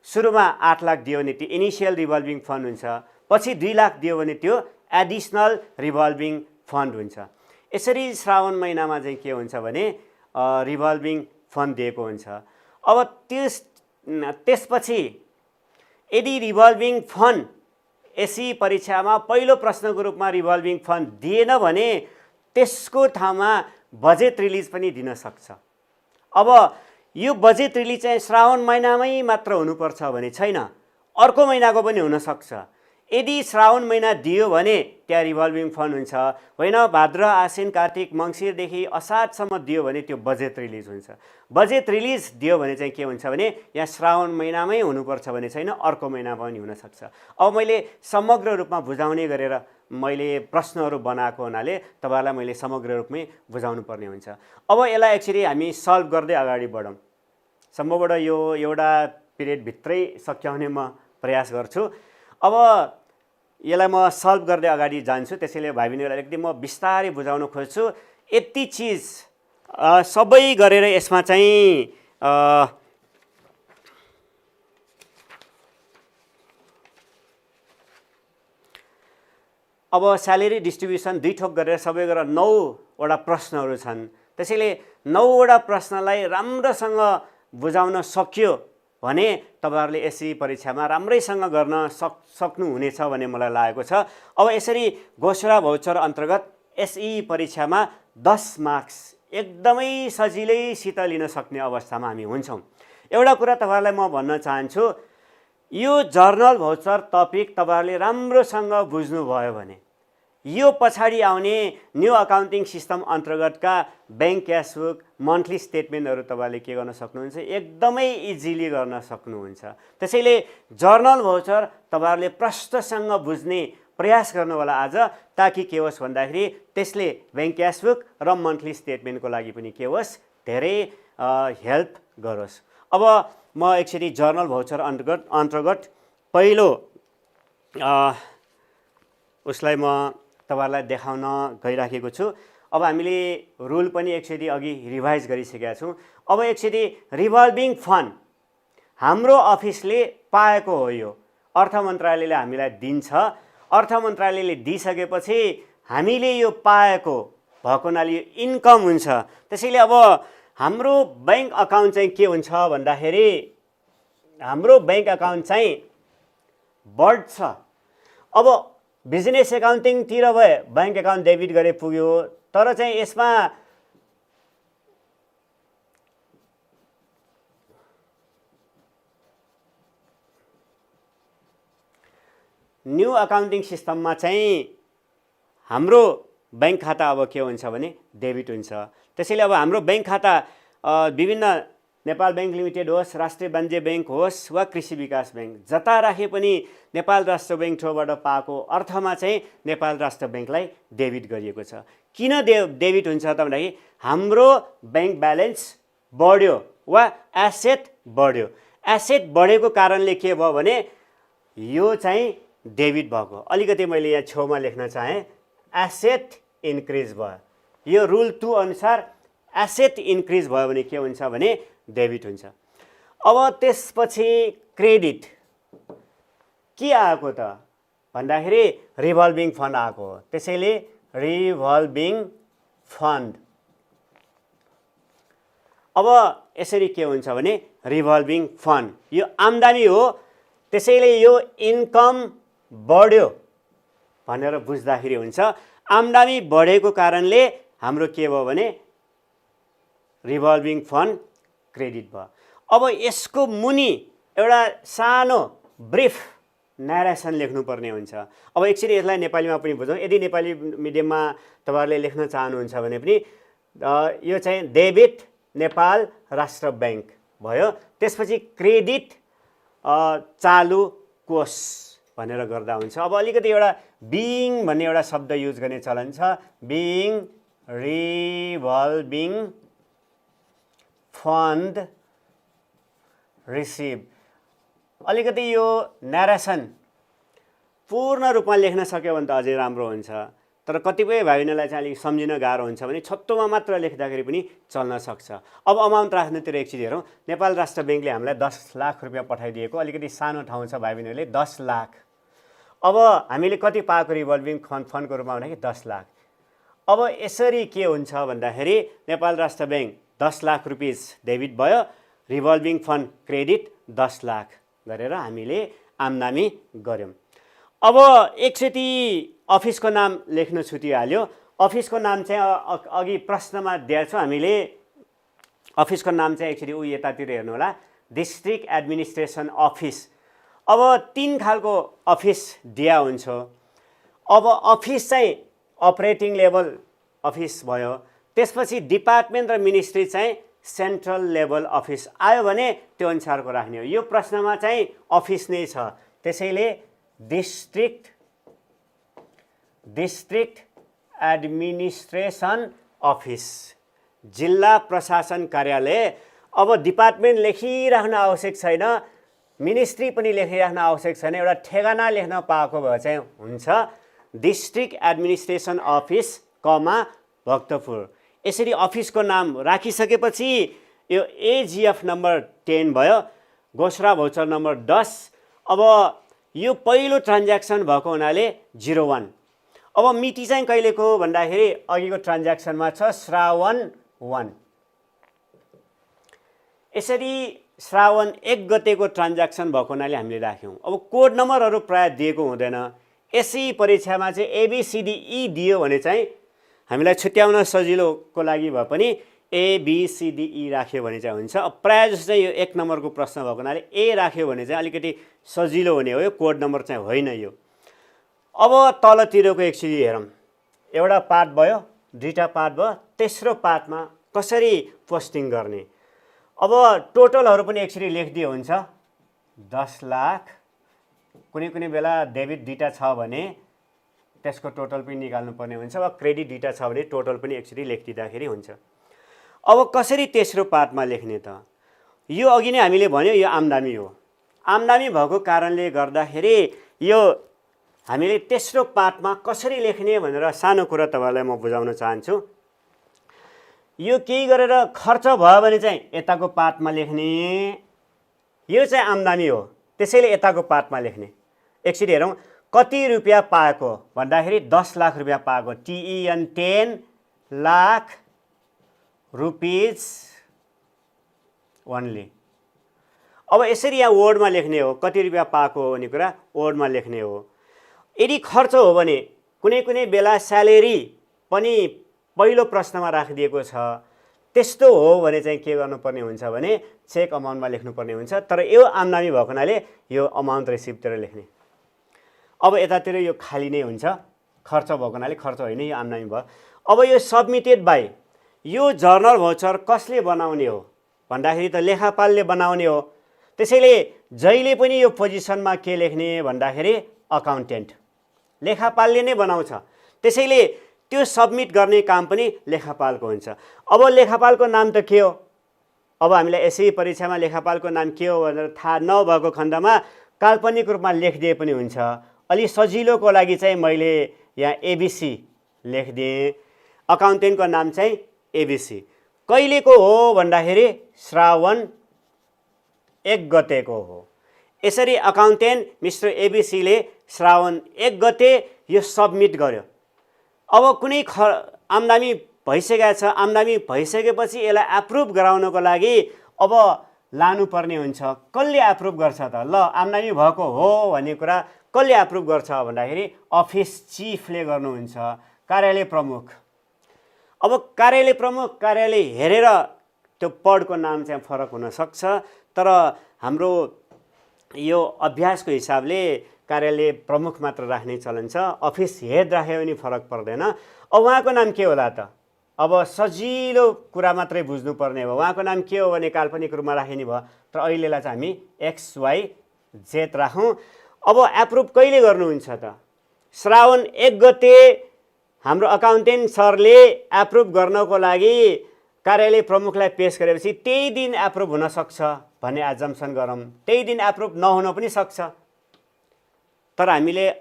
सुरुमा 8 लाख दियो भने त्यो इनिसियल रिभल्भिङ फन्ड हुन्छ, पछि 2 लाख दियो भने त्यो एडिसनल रिभल्भिङ फन्ड हुन्छ। यसरी श्रावण महिनामा चाहिँ के हुन्छ भने रिभल्भिङ फन्ड दिएको हुन्छ। अब त्यसपछि यदि रिभल्भिङ फन्ड एसई परीक्षामा पहिलो प्रश्नको रूपमा रिभल्भिङ फन्ड दिएन भने त्यसको ठाउँमा बजेट रिलिज पनि दिन सक्छ। अब यो बजेट रिलिज चाहिँ श्रावण महिनामै मात्र हुनुपर्छ भने छैन, अर्को महिनाको पनि हुनसक्छ। यदि श्रावण महिना दियो भने त्यहाँ रिभल्भिङ फन्ड हुन्छ, होइन भाद्र आश्विन कार्तिक मङ्सिरदेखि असारसम्म दियो भने त्यो बजेट रिलिज हुन्छ। बजेट रिलिज दियो भने चाहिँ के हुन्छ भने यहाँ श्रावण महिनामै हुनुपर्छ भने छैन, अर्को महिना पनि हुनसक्छ। अब मैले समग्र रूपमा बुझाउने गरेर मैले प्रश्नहरू बनाएको हुनाले तपाईँहरूलाई मैले समग्र रूपमै बुझाउनु पर्ने हुन्छ। अब यसलाई एक्चुअली हामी सल्भ गर्दै अगाडि बढौँ। सम्भवबाट यो एउटा पिरियडभित्रै सच्याउने म प्रयास गर्छु। अब यसलाई म सल्भ गर्दै अगाडि जान्छु, त्यसैले भाइ बहिनीहरूलाई एकदम म बिस्तारै बुझाउन खोज्छु। यति चिज सबै गरेर यसमा चाहिँ अब स्यालेरी डिस्ट्रिब्युसन 2 थोक गरेर सबै गरेर 9वटा प्रश्नहरू छन्। त्यसैले 9वटा प्रश्नलाई राम्रोसँग बुझाउन सक्यो भने तपाईहरुले एसई परीक्षामा राम्रैसँग गर्न सक्नुहुनेछ भन्ने मलाई लागेको छ। अब यसरी घोषणा भौचर अन्तर्गत एसई परीक्षामा 10 मार्क्स एकदमै सजिलैसित लिन सक्ने अवस्थामा हामी हुन्छौं। एउटा कुरा तपाईहरुलाई म भन्न चाहन्छु, यो जर्नल भौचर टपिक तपाईहरुले राम्रोसँग बुझ्नु भयो भने यो पछाडी आउने न्यू अकाउन्टिङ सिस्टम अन्तर्गतका बैंक क्यासबुक मन्थली स्टेटमेन्टहरु तपाईहरुले के गर्न सक्नुहुन्छ, एकदमै इजिली गर्न सक्नुहुन्छ। त्यसैले जर्नल भौचर तपाईहरुले प्रष्टसँग बुझ्ने प्रयास गर्नु होला आज, ताकि के होस् भन्दाखेरि त्यसले बैंक क्यासबुक र मन्थली स्टेटमेन्टको लागि पनि के होस्, धेरै हेल्प गरोस्। अब म एक्चुअली जर्नल भौचर अन्तर्गत पहिलो उसलाई म तपाईहरुलाई देखाउन गइराखेको छु। अब हामीले रुल पनि एक्चुअली अघि रिभाइज गरिसकेका छौं। अब एक्चुअली रिभल्भिङ फन्ड हाम्रो अफिसले पाएको हो, यो अर्थ मन्त्रालयले हामीलाई दिन्छ। अर्थ मन्त्रालयले दिइसकेपछि हामीले यो पाएको भएको हुनाले यो इन्कम हुन्छ। त्यसैले अब हाम्रो बैंक अकाउन्ट चाहिँ के हुन्छ भन्दाखेरि हाम्रो बैंक अकाउन्ट चाहिँ बढ्छ। अब बिजनेस एकाउन्टिङ तिर भए बैंक अकाउन्ट डेबिट गरे पुग्यो, तर चाहिँ यसमा न्यू अकाउन्टिङ सिस्टममा चाहिँ हाम्रो बैंक खाता अब के हुन्छ भने डेबिट हुन्छ। त्यसैले अब हाम्रो बैंक खाता विभिन्न नेपाल बैंक लिमिटेड होस्, राष्ट्रिय वाणिज्य बैंक होस् वा कृषि विकास बैंक, जता राखे पनि नेपाल राष्ट्र बैंक थ्रोबाट पाएको अर्थमा चाहिँ नेपाल राष्ट्र बैंकलाई डेबिट गरिएको छ। किन डेबिट हुन्छ त भन्दाखेरि हाम्रो बैंक ब्यालेन्स बढ्यो वा एसेट बढ्यो। एसेट बढेको कारणले के भयो भने यो चाहिँ डेबिट भएको। अलिकति मैले यहाँ छेउमा लेख्न चाहे, एसेट इन्क्रिज भयो। यो रुल 2 अनुसार एसेट इन्क्रिज भयो भने के हुन्छ भने डेबिट हुन्छ। अब त्यसपछि क्रेडिट के आएको त भन्दाखेरि रिभल्भिङ फन्ड आएको हो। त्यसैले रिभल्भिङ फन्ड अब यसरी के हुन्छ भने रिभल्भिङ फन्ड यो आम्दानी हो, त्यसैले यो इन्कम बढ्यो भनेर बुझ्दाखेरि हुन्छ। आम्दानी बढेको कारणले हाम्रो के भयो भने रिभल्भिङ फन्ड क्रेडिट भयो। अब यसको मुनि एउटा सानो ब्रिफ नरेसन लेख्नुपर्ने हुन्छ। अब एकचोटि यसलाई नेपालीमा पनि बुझौँ। यदि नेपाली मिडियममा तपाईहरुले लेख्न चाहनुहुन्छ भने पनि यो चाहिँ डेबिट नेपाल राष्ट्र बैंक भयो। त्यसपछि क्रेडिट चालु कोष भनेर गर्दा हुन्छ। अब अलिकति एउटा बिइङ भन्ने एउटा शब्द युज गर्ने चलन छ। Being revolving fund receive. अलिकति यो न्यारेसन पूर्ण रूपमा लेख्न सक्यो भने त अझै राम्रो हुन्छ, तर कतिपय भाइ बहिनीलाई चाहिँ अलिक सम्झिन गाह्रो हुन्छ भने छोटोमा मात्र लेख्दाखेरि पनि चल्न सक्छ। अब अमाउन्ट राख्नुतिर एकचोटि हेरौँ। नेपाल राष्ट्र ब्याङ्कले हामीलाई 10 लाख रुपियाँ पठाइदिएको, अलिकति सानो ठाउँ छ भाइ बहिनीहरूले, 10 लाख। अब हामीले कति पाएको रिभल्भिङ फन्डको रूपमा भन्दाखेरि 10 लाख। अब यसरी के हुन्छ भन्दाखेरि नेपाल राष्ट्र ब्याङ्क 10 लाख रुपिस डेबिट भयो, रिभल्भिङ फन्ड क्रेडिट 10 लाख गरेर हामीले आम्दानी गऱ्यौँ। अब एकचोटि अफिसको नाम लेख्न छुटिहाल्यो। अफिसको नाम चाहिँ अघि प्रश्नमा दिएछौँ हामीले। अफिसको नाम चाहिँ एकचोटि यतातिर हेर्नु होला, डिस्ट्रिक्ट एडमिनिस्ट्रेसन अफिस। अब 3 खालको अफिस दिया हुन्छ। अब अफिस चाहिँ अपरेटिङ लेभल अफिस भयो, त्यसपछि डिपार्टमेन्ट र मिनिस्ट्री चाहिँ सेन्ट्रल लेभल अफिस आयो भने त्यो अनुसारको राख्ने हो। यो प्रश्नमा चाहिँ अफिस नै छ, त्यसैले डिस्ट्रिक्ट एडमिनिस्ट्रेसन अफिस, जिल्ला प्रशासन कार्यालय। अब डिपार्टमेन्ट लेखिराख्न आवश्यक छैन, मिनिस्ट्री पनि लेखिराख्न आवश्यक छैन, एउटा ठेगाना लेख्न पाएको भए चाहिँ हुन्छ। डिस्ट्रिक्ट एडमिनिस्ट्रेसन अफिस कमा भक्तपुर। यसरी अफिसको नाम राखिसकेपछि यो एजिएफ नम्बर 10 भयो, घोषणा भाउचर नम्बर 10। अब यो पहिलो ट्रान्ज्याक्सन भएको हुनाले 01। अब मिति चाहिँ कहिलेको भन्दाखेरि अघिको ट्रान्ज्याक्सनमा छ श्रावण 1। यसरी श्रावण 1 गतेको ट्रान्ज्याक्सन भएको हुनाले हामीले राख्यौँ। अब कोड नम्बरहरू प्राय दिएको हुँदैन। एसई परीक्षामा चाहिँ एबिसिडिई दियो भने चाहिँ हामीलाई छुट्याउन सजिलोको लागि भए पनि एबिसिडिई राख्यो भने चाहिँ हुन्छ। अब प्रायः जस्तो चाहिँ यो 1 नम्बरको प्रश्न भएको हुनाले ए राख्यो भने चाहिँ अलिकति सजिलो हुने हो। यो कोड नम्बर चाहिँ होइन यो। अब तलतिरको एकचोटि हेरौँ। एउटा पार्ट भयो, 2टा पार्ट भयो, तेस्रो पार्टमा कसरी पोस्टिङ गर्ने। अब टोटलहरू पनि एकचोटि लेखिदियो हुन्छ। 10 लाख, कुनै बेला डेबिट 2टा छ भने त्यसको टोटल पनि निकाल्नु पर्ने हुन्छ, वा क्रेडिट 2टा छ भने टोटल पनि एकचोटि लेखिदिँदाखेरि हुन्छ। अब कसरी तेस्रो पार्टमा लेख्ने त? यो अघि नै हामीले भन्यो यो आम्दानी हो। आम्दानी भएको कारणले गर्दाखेरि यो हामीले तेस्रो पार्टमा कसरी लेख्ने भनेर सानो कुरा तपाईँलाई म बुझाउन चाहन्छु। यो केही गरेर खर्च भयो भने चाहिँ यताको पार्टमा लेख्ने, यो चाहिँ आम्दानी हो, त्यसैले यताको पार्टमा लेख्ने। एकचोटि हेरौँ। कति रुपियाँ पाएको भन्दाखेरि 10 लाख रुपियाँ पाएको, TEN 10 लाख रुपिज ओन्ली। अब यसरी यहाँ वर्डमा लेख्ने हो, कति रुपियाँ पाएको भन्ने कुरा वर्डमा लेख्ने हो। यदि खर्च हो भने कुनै बेला स्यालेरी पनि पहिलो प्रश्नमा राखिदिएको छ, त्यस्तो हो भने चाहिँ के गर्नुपर्ने हुन्छ भने चेक अमाउन्टमा लेख्नुपर्ने हुन्छ। तर यो आम्दानी भएको हुनाले यो अमाउन्ट रिसिभतिर लेख्ने। अब यतातिर यो खाली नै हुन्छ, खर्च भएको हुनाले खर्च होइन, यो आम्दानी भयो। अब यो सबमिटेड बाई, यो जर्नल भाउचर कसले बनाउने हो भन्दाखेरि त लेखापालले बनाउने हो। त्यसैले जहिले पनि यो पोजिसनमा के लेख्ने भन्दाखेरि अकाउन्टेन्ट, लेखापालले नै बनाउँछ। त्यसैले त्यो सबमिट गर्ने काम पनि लेखापालको हुन्छ। अब लेखापालको नाम त के हो? अब हामीलाई यसै परीक्षामा लेखापालको नाम के हो भनेर थाहा नभएको खण्डमा काल्पनिक रूपमा लेखिदिए पनि हुन्छ। अलि सजिलोको लागि चाहिँ मैले यहाँ एबिसी लेखिदिएँ। अकाउन्टेन्टको नाम चाहिँ एबिसी। कहिलेको हो भन्दाखेरि श्रावण 1 गतेको हो। यसरी अकाउन्टेन्ट मिस्टर एबिसीले श्रावण 1 गते यो सबमिट गर्यो। अब कुनै आम्दानी भइसकेको छ, आम्दानी भइसकेपछि यसलाई एप्रुभ गराउनको लागि अब लानुपर्ने हुन्छ। कसले एप्रुभ गर्छ त? ल आम्दानी भएको हो भन्ने कुरा कसले एप्रुभ गर्छ भन्दाखेरि अफिस चिफले गर्नुहुन्छ, कार्यालय प्रमुख। अब कार्यालय प्रमुख, कार्यालय हेरेर त्यो पदको नाम चाहिँ फरक हुनसक्छ, तर हाम्रो यो अभ्यासको हिसाबले कार्यालय प्रमुख मात्र राख्ने चलन छ। अफिस हेड राख्यो भने फरक पर्दैन। अब उहाँको नाम के होला त? अब सजिलो कुरा मात्रै बुझ्नुपर्ने भयो। उहाँको नाम के हो भने काल्पनिक रूपमा राखिने भयो, तर अहिलेलाई चाहिँ हामी XYZ राखौँ। अब एप्रुभ कहिले गर्नुहुन्छ त? श्रावण 1 गते हाम्रो अकाउन्टेन्ट सरले एप्रुभ गर्नको लागि कार्यालय प्रमुखलाई पेश गरेपछि त्यही दिन एप्रुभ हुन सक्छ भन्ने एजम्सन गरौँ। त्यही दिन एप्रुभ नहुन पनि सक्छ। तर हामीले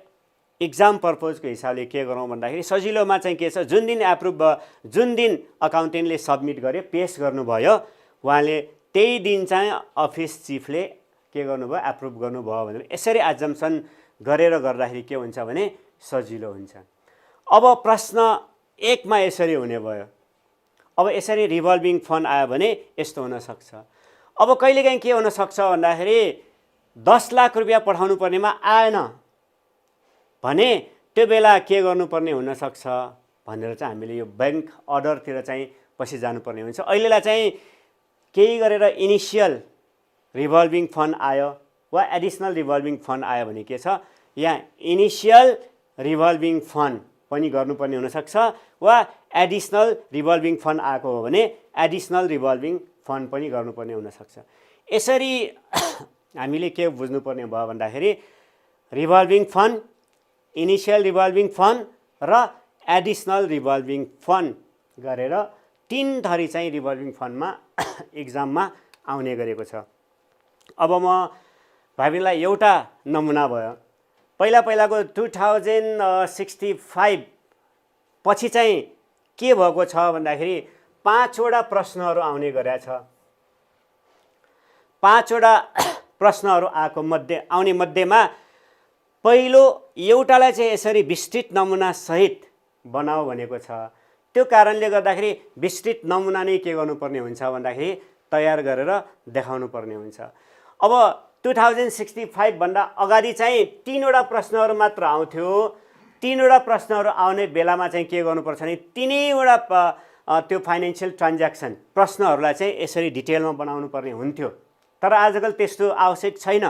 इक्जाम पर्पजको हिसाबले के गरौँ भन्दाखेरि सजिलोमा चाहिँ के छ, जुन दिन एप्रुभ भयो, जुन दिन अकाउन्टेन्टले सबमिट गर्यो, पेश गर्नुभयो, उहाँले त्यही दिन चाहिँ अफिस चिफले के गर्नुभयो, एप्रुभ गर्नुभयो भनेर यसरी एजम्सन गरेर गर्दाखेरि के हुन्छ भने सजिलो हुन्छ। अब प्रश्न 1 मा यसरी हुने भयो। अब यसरी रिभल्भिङ फन्ड आयो भने यस्तो हुनसक्छ। अब कहिलेकाहीँ के हुनसक्छ भन्दाखेरि 10 लाख रुपियाँ पठाउनु पर्नेमा आएन भने त्यो बेला के गर्नुपर्ने हुनसक्छ भनेर चाहिँ हामीले यो ब्याङ्क अर्डरतिर चाहिँ पछि जानुपर्ने हुन्छ। अहिलेलाई चाहिँ केही गरेर इनिसियल रिभल्भिङ फन्ड आयो वा एडिसनल रिभल्भिङ फन्ड आयो भने के छ, यहाँ इनिसियल रिभल्भिङ फन्ड पनि गर्नुपर्ने हुनसक्छ वा एडिसनल रिभल्भिङ फन्ड आएको हो भने एडिसनल रिभल्भिङ फन्ड पनि गर्नुपर्ने हुनसक्छ। यसरी हामीले के बुझ्नुपर्ने भयो भन्दाखेरि revolving fund, initial revolving fund र एडिसनल रिभल्भिङ फन्ड गरेर 3 थरी चाहिँ रिभल्भिङ फन्डमा इक्जाममा आउने गरेको छ। अब म भाइलाई एउटा नमुना भयो। पहिलाको 2065 पछि चाहिँ के भएको छ भन्दाखेरि 5 वटा प्रश्नहरू आउने गरेको छ। 5 वटा प्रश्नहरू आउने मध्येमा पहिलो एउटालाई चाहिँ यसरी विस्तृत नमुना सहित बनाऊ भनेको छ। त्यो कारणले गर्दाखेरि विस्तृत नमुना नै के गर्नुपर्ने हुन्छ भन्दाखेरि तयार गरेर देखाउनु पर्ने हुन्छ। अब 2065 भन्दा अगाडि चाहिँ 3 वटा प्रश्नहरू मात्र आउँथ्यो। 3 वटा प्रश्नहरू आउने बेलामा चाहिँ के गर्नुपर्छ भने 3 वटा त्यो फाइनेन्शियल ट्रान्ज्याक्सन प्रश्नहरूलाई चाहिँ यसरी डिटेलमा बनाउनु पर्ने हुन्थ्यो। तर आजकल त्यस्तो आवश्यक छैन।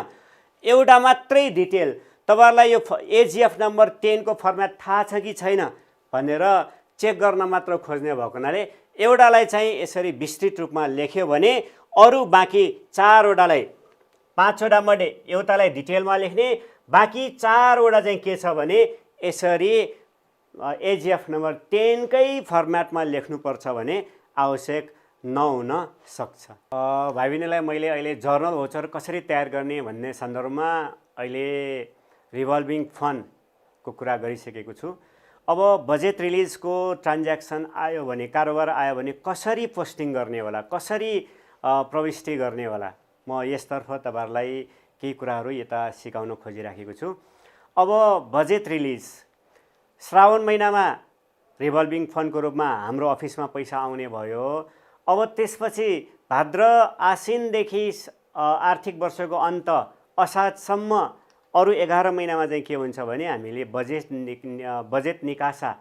एउटा मात्रै डिटेल, तपाईहरुलाई यो एजीएफ नम्बर 10 को फर्मेट थाहा छ कि छैन भनेर चेक गर्न मात्र खोज्ने भएको हुनाले एउटालाई चाहिँ यसरी विस्तृत रूपमा लेख्यो भने अरु बाँकी 4 वटालाई 5 वटा मध्ये एउटालाई डिटेलमा लेख्ने, बाँकी 4 वटा चाहिँ के छ भने यसरी एजीएफ नम्बर 10 कै फर्मेटमा लेख्नुपर्छ भने आवश्यक नहुन सक्छ। भाइ बहिनीलाई मैले अहिले जर्नल भाउचर कसरी तयार गर्ने भन्ने सन्दर्भमा अहिले रिभल्भिङ फन्डको कुरा गरिसकेको छु। अब बजेट रिलिजको ट्रान्ज्याक्सन आयो भने, कारोबार आयो भने कसरी पोस्टिङ गर्ने होला, कसरी प्रविष्टि गर्ने होला, म यसतर्फ तपाईहरुलाई केही कुराहरू यता सिकाउन खोजिराखेको छु। अब बजेट रिलिज श्रावण महिनामा रिभल्भिङ फन्डको रूपमा हाम्रो अफिसमा पैसा आउने भयो। अब त्यसपछि भाद्र आश्विनदेखि आर्थिक वर्षको अन्त असारसम्म अरु 11 महिनामा चाहिँ के हुन्छ भने हामीले बजेट निकासा,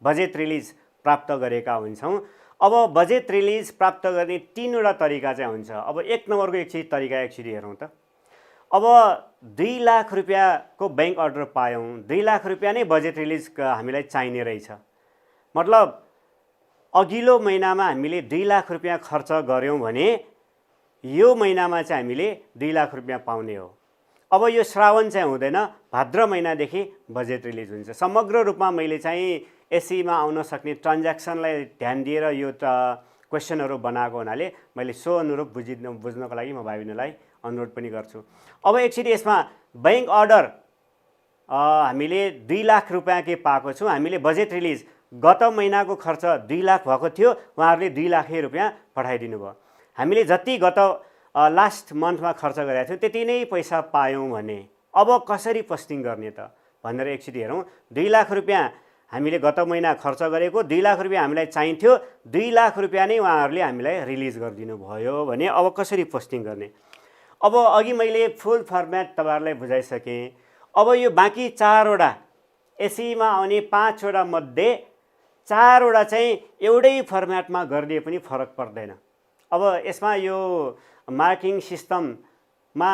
बजेट रिलिज प्राप्त गरेका हुन्छौँ। अब बजेट रिलिज प्राप्त गर्ने 3 वटा तरिका चाहिँ हुन्छ। अब 1 नम्बरको एकचोटि तरिका एकचोटि हेरौँ त। अब 2 लाख रुपियाँको बैंक अर्डर पायौँ, 2 लाख रुपियाँ नै बजेट रिलिज हामीलाई चाहिने रहेछ। मतलब अघिल्लो महिनामा हामीले 2 लाख रुपियाँ खर्च गर्यौँ भने यो महिनामा चाहिँ हामीले 2 लाख रुपियाँ पाउने हो। अब यो श्रावण चाहिँ हुँदैन, भाद्र महिनादेखि बजेट रिलिज हुन्छ। समग्र रूपमा मैले चाहिँ एसईमा आउन सक्ने ट्रान्ज्याक्सनलाई ध्यान दिएर यो क्वेसनहरू बनाएको हुनाले मैले सो अनुरूप बुझ्नको लागि म भाइ बहिनीलाई अनुरोध पनि गर्छु। अब एकचोटि यसमा बैंक अर्डर हामीले 2 लाख रुपियाँ के पाएको छौँ। हामीले बजेट रिलिज गत महिनाको खर्च 2 लाख भएको थियो, उहाँहरूले 2 लाख रुपियाँ पठाइदिनु भयो। हामीले जति गत लास्ट मन्थमा खर्च गरेका थियौँ त्यति नै पैसा पायौँ भने अब कसरी पोस्टिङ गर्ने त भनेर एकचोटि हेरौँ। 2 लाख रुपियाँ हामीले गत महिना खर्च गरेको, 2 लाख रुपियाँ हामीलाई चाहिन्थ्यो, 2 लाख रुपियाँ नै उहाँहरूले हामीलाई रिलिज गरिदिनु भयो भने अब कसरी पोस्टिङ गर्ने। अब अघि मैले फुल फर्मेट तपाईहरुलाई बुझाइसकेँ। अब यो बाँकी 4 वटा एसईमा आउने 5 वटा मध्ये 4 वटा चाहिँ एउटै फर्मेटमा गरिदिए पनि फरक पर्दैन। अब यसमा यो मार्किङ सिस्टममा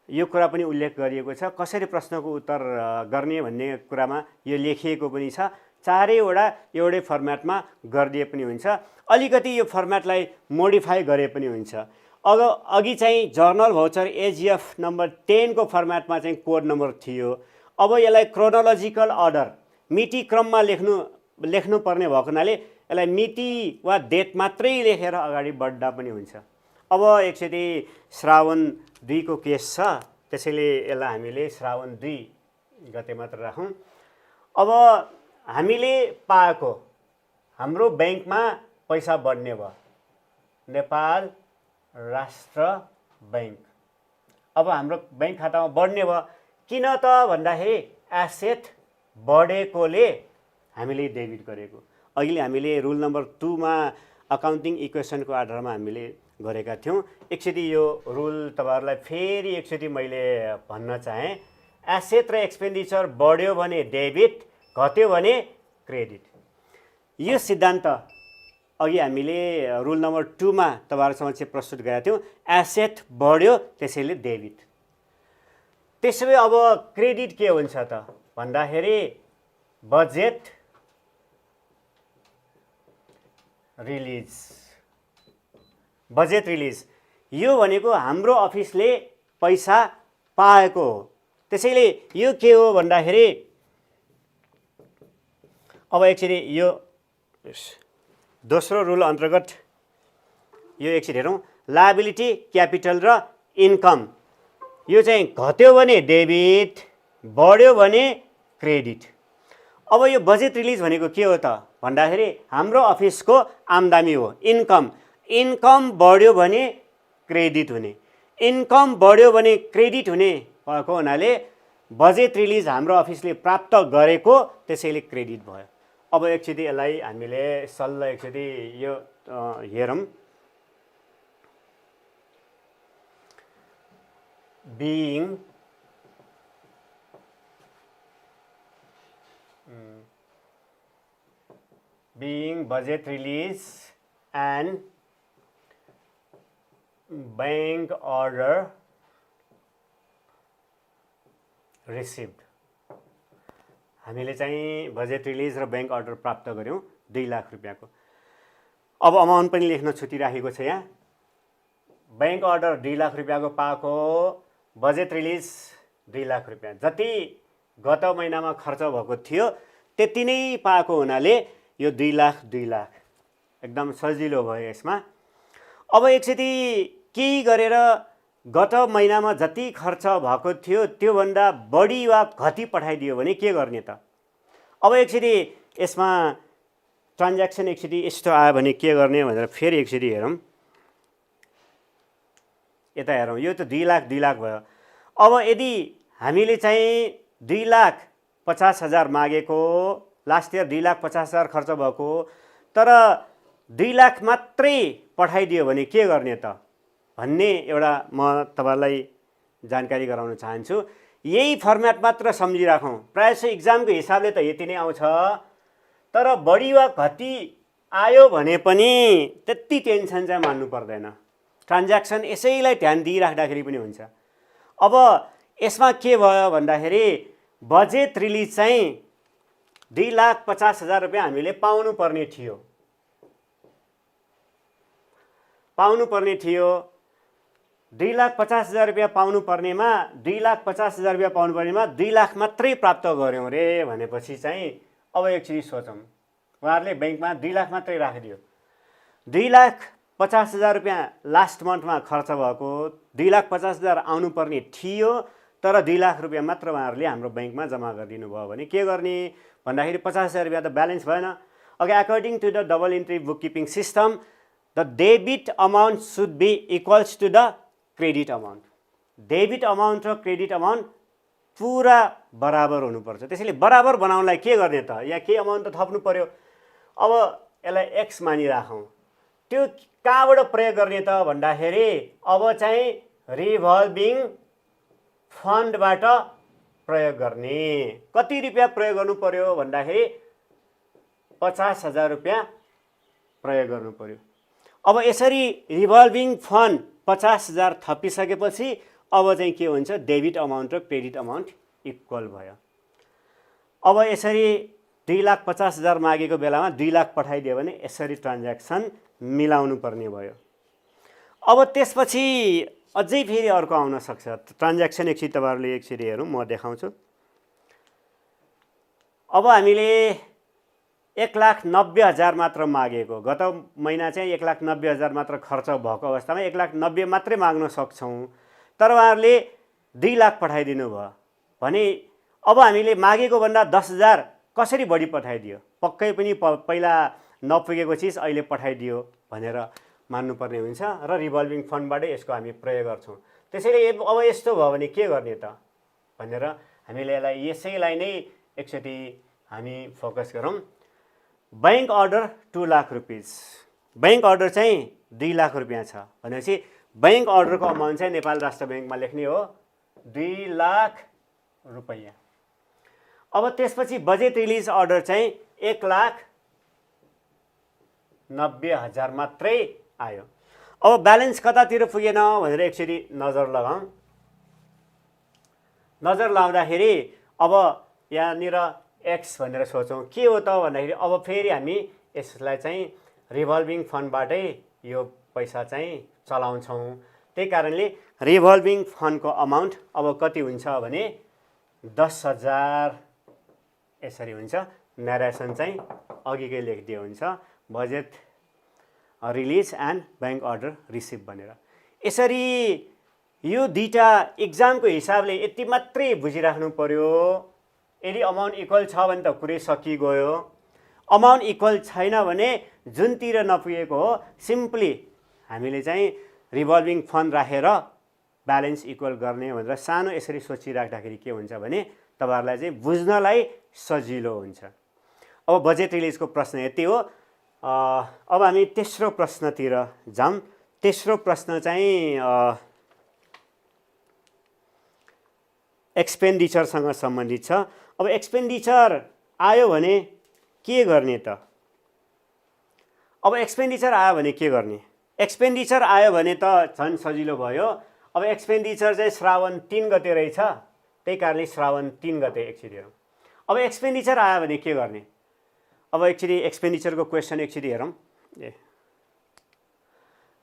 यो कुरा पनि उल्लेख गरिएको छ, कसरी प्रश्नको उत्तर गर्ने भन्ने कुरामा यो लेखिएको पनि छ। चारैवटा एउटै फर्मेटमा गरिदिए पनि हुन्छ, अलिकति यो फर्मेटलाई मोडिफाई गरे पनि हुन्छ। अघि चाहिँ जर्नल भाउचर एजिएफ नम्बर 10 को फर्मेटमा चाहिँ कोड नम्बर थियो। अब यसलाई क्रोनोलोजिकल अर्डर मिति क्रममा लेख्नु पर्ने भएको हुनाले यसलाई मिति वा डेट मात्रै लेखेर अगाडि बढ्दा पनि हुन्छ। अब एकचोटि श्रावण 2 को केस छ, त्यसैले यसलाई हामीले श्रावण 2 गते मात्र राखौँ। अब हामीले पाएको हाम्रो बैंकमा पैसा बढ्ने भयो, नेपाल राष्ट्र बैंक। अब हाम्रो बैंक खातामा बढ्ने भयो, किन त भन्दाखेरि एसेट बढेकोले हामीले डेबिट गरेको। अहिले हामीले रुल नम्बर 2 मा अकाउन्टिङ इक्वेसनको आधारमा हामीले गरेका थियौँ। एकचोटि यो रुल तपाईहरुलाई फेरि एकचोटि मैले भन्न चाहे, एसेट र एक्सपेन्डिचर बढ्यो भने डेबिट, घट्यो भने क्रेडिट। यो सिद्धान्त अघि हामीले रुल नम्बर 2 मा तपाईहरुसँग चाहिँ प्रस्तुत गरेका थियौँ। एसेट बढ्यो त्यसैले डेबिट। त्यसैले अब क्रेडिट के हुन्छ त भन्दाखेरि बजेट रिलिज। बजेट रिलिज यो भनेको हाम्रो अफिसले पैसा पाएको हो। त्यसैले यो के हो भन्दाखेरि अब एकचोटि यो दोस्रो रुल अन्तर्गत यो एकचोटि हेरौँ। लायबिलिटी, क्यापिटल र इन्कम यो चाहिँ घट्यो भने डेबिट, बढ्यो भने क्रेडिट। अब यो बजेट रिलिज भनेको के हो त भन्दाखेरि हाम्रो अफिसको आम्दानी हो, इन्कम। इन्कम बढ्यो भने क्रेडिट हुने, इन्कम बढ्यो भने क्रेडिट हुने भएको हुनाले बजेट रिलिज हाम्रो अफिसले प्राप्त गरेको, त्यसैले क्रेडिट भयो। अब एकचोटि यसलाई हामीले सल्ल एकचोटि यो हेरौँ। being budget release and bank order received। हामीले चाहिँ बजेट रिलिज र बैंक अर्डर प्राप्त गर्यौं 2 लाख रुपैयाँको। अब अमाउन्ट पनि लेख्न छुटिराखेको छ यहाँ। बैंक अर्डर 2 लाख रुपैयाँको पाएको, बजेट रिलिज 2 लाख रुपैयाँ। जति गत महिनामा खर्च भएको थियो त्यति नै पाएको हुनाले यो 2 लाख एकदम सजिलो भयो यसमा। अब एकचोटि केही गरेर गत महिनामा जति खर्च भएको थियो त्यो भन्दा बढी वा घटी पठाइदियो भने के गर्ने त? अब एकचोटि यसमा ट्रान्ज्याक्सन एकचोटि यस्तो आयो भने के गर्ने भनेर फेरि एकचोटि हेरौँ। यता हेरौँ, यो त 2 लाख भयो। अब यदि हामीले चाहिँ 2,50,000 मागेको, लास्ट इयर 2,50,000 खर्च भएको, तर 2 लाख मात्रै पठाइदियो भने के गर्ने त भन्ने एउटा म तपाईलाई जानकारी गराउन चाहन्छु। यही फर्मेट मात्र सम्झिराखौँ। प्रायः इक्जामको हिसाबले त यति नै आउँछ, तर बढी वा घटी आयो भने पनि त्यति टेन्सन चाहिँ मान्नु पर्दैन। ट्रान्ज्याक्सन यसैलाई ध्यान दिइराख्दाखेरि पनि हुन्छ। अब यसमा के भयो भन्दाखेरि बजेट रिलिज चाहिँ 2,50,000 रुपैयाँ हामीले पाउनु पर्ने थियो। 2,50,000 रुपैयाँ पाउनु पर्नेमा 2,50,000 रुपैयाँ पाउनु पर्नेमा 2 लाख मात्रै प्राप्त गर्यौं रे भनेपछि चाहिँ अब एकचोटि सोचौँ। उहाँहरूले बैंकमा 2 लाख मात्रै राखिदियो। 2,50,000 रुपैयाँ लास्ट मन्थमा खर्च भएको, 2,50,000 आउनु पर्ने थियो, तर 2 लाख रुपैयाँ मात्र उहाँहरूले हाम्रो बैंकमा जम्मा गरिदिनु भयो भने के गर्ने भन्दाखेरि 50,000 रुपैयाँ त ब्यालेन्स भएन। Okay, according to the double entry bookkeeping system, the debit amount should be equals to the credit amount. Debit amount र credit amount पुरा बराबर हुनुपर्छ। त्यसैले बराबर बनाउनलाई के गर्ने त? यहाँ के अमाउन्ट त थप्नु पर्यो। अब यसलाई x मानिराखौँ। त्यो कहाँबाट प्रयोग गर्ने त भन्दाखेरि अब चाहिँ रिभल्भिङ फन्डबाट प्रयोग गर्ने। कति रुपैयाँ प्रयोग गर्नु पर्यो भन्दाखेरि 50,000 रुपैयाँ प्रयोग गर्नु पर्यो। अब यसरी रिभल्भिङ फन्ड 50,000 थपिसकेपछि अब चाहिँ के हुन्छ, डेबिट अमाउन्ट र क्रेडिट अमाउन्ट इक्वल भयो। अब यसरी 2,50,000 मागेको बेलामा 2 लाख पठाइदियो भने यसरी ट्रान्ज्याक्सन मिलाउनु पर्ने भयो। अब त्यसपछि अझै फेरि अर्को आउन सक्छ ट्रान्ज्याक्सन। एकछिन तपाईँहरूले एकछिन हेरौँ, म देखाउँछु। अब हामीले 1,90,000 मात्र मागेको, गत महिना चाहिँ 1,90,000 मात्र खर्च भएको अवस्थामा 1,90,000 मात्रै माग्न सक्छौँ, तर उहाँहरूले 2 लाख पठाइदिनु भयो भने अब हामीले मागेको भन्दा 10,000 कसरी बढी पठाइदियो, पक्कै पनि पहिला नपुगेको चिज अहिले पठाइदियो भनेर मान्नुपर्ने हुन्छ र रिभल्भिङ फन्डबाटै यसको हामी प्रयोग गर्छौँ। त्यसैले अब यस्तो भयो भने के गर्ने त भनेर हामीले यसैलाई नै एकचोटि हामी फोकस गरौँ। Bank order 2 lakh rupees, bank order चाहिँ 2 लाख रुपियाँ छ भनेपछि बैंक अर्डरको अमाउन्ट चाहिँ नेपाल राष्ट्र ब्याङ्कमा लेख्ने हो 2 लाख रुपैयाँ। अब त्यसपछि बजेट रिलिज अर्डर चाहिँ 1,90,000 मात्रै आयो। अब ब्यालेन्स कतातिर पुगेन भनेर एकचोटि नजर लगाऊँ। नजर लगाउँदाखेरि अब यहाँनिर एक्स भनेर सोचौँ के हो त भन्दाखेरि अब फेरि हामी यसलाई चाहिँ रिभल्भिङ फन्डबाटै यो पैसा चाहिँ चलाउँछौँ। त्यही कारणले रिभल्भिङ फन्डको अमाउन्ट अब कति हुन्छ भने 10,000 यसरी हुन्छ। नरेसन चाहिँ अघिकै लेखिदियो हुन्छ, budget release and bank order receive भनेर। यसरी यो दुईटा इक्जामको हिसाबले यति मात्रै बुझिराख्नु पर्यो। यदि अमाउन्ट इक्वल छ भने त कुरै सकिगयो, अमाउन्ट इक्वल छैन भने जुनतिर नपुगेको हो सिम्पली हामीले चाहिँ रिभल्भिङ फन्ड राखेर ब्यालेन्स इक्वल गर्ने भनेर सानो यसरी सोचिराख्दाखेरि के हुन्छ भने तपाईँहरूलाई चाहिँ बुझ्नलाई सजिलो हुन्छ। अब बजेट रिलिजको प्रश्न यति हो। अब हामी तेस्रो प्रश्नतिर जाऊँ। तेस्रो प्रश्न चाहिँ एक्सपेन्डिचरसँग सम्बन्धित छ। अब एक्सपेन्डिचर आयो भने के गर्ने त? अब एक्सपेन्डिचर आयो भने के गर्ने? एक्सपेन्डिचर आयो भने त झन् सजिलो भयो। अब एक्सपेन्डिचर चाहिँ श्रावण 3 गते रहेछ, त्यही कारणले श्रावण 3 गते एकचोटि हेरौँ। अब एक्सपेन्डिचर आयो भने के गर्ने? अब एकचोटि एक्सपेन्डिचरको क्वेसन एकचोटि हेरौँ।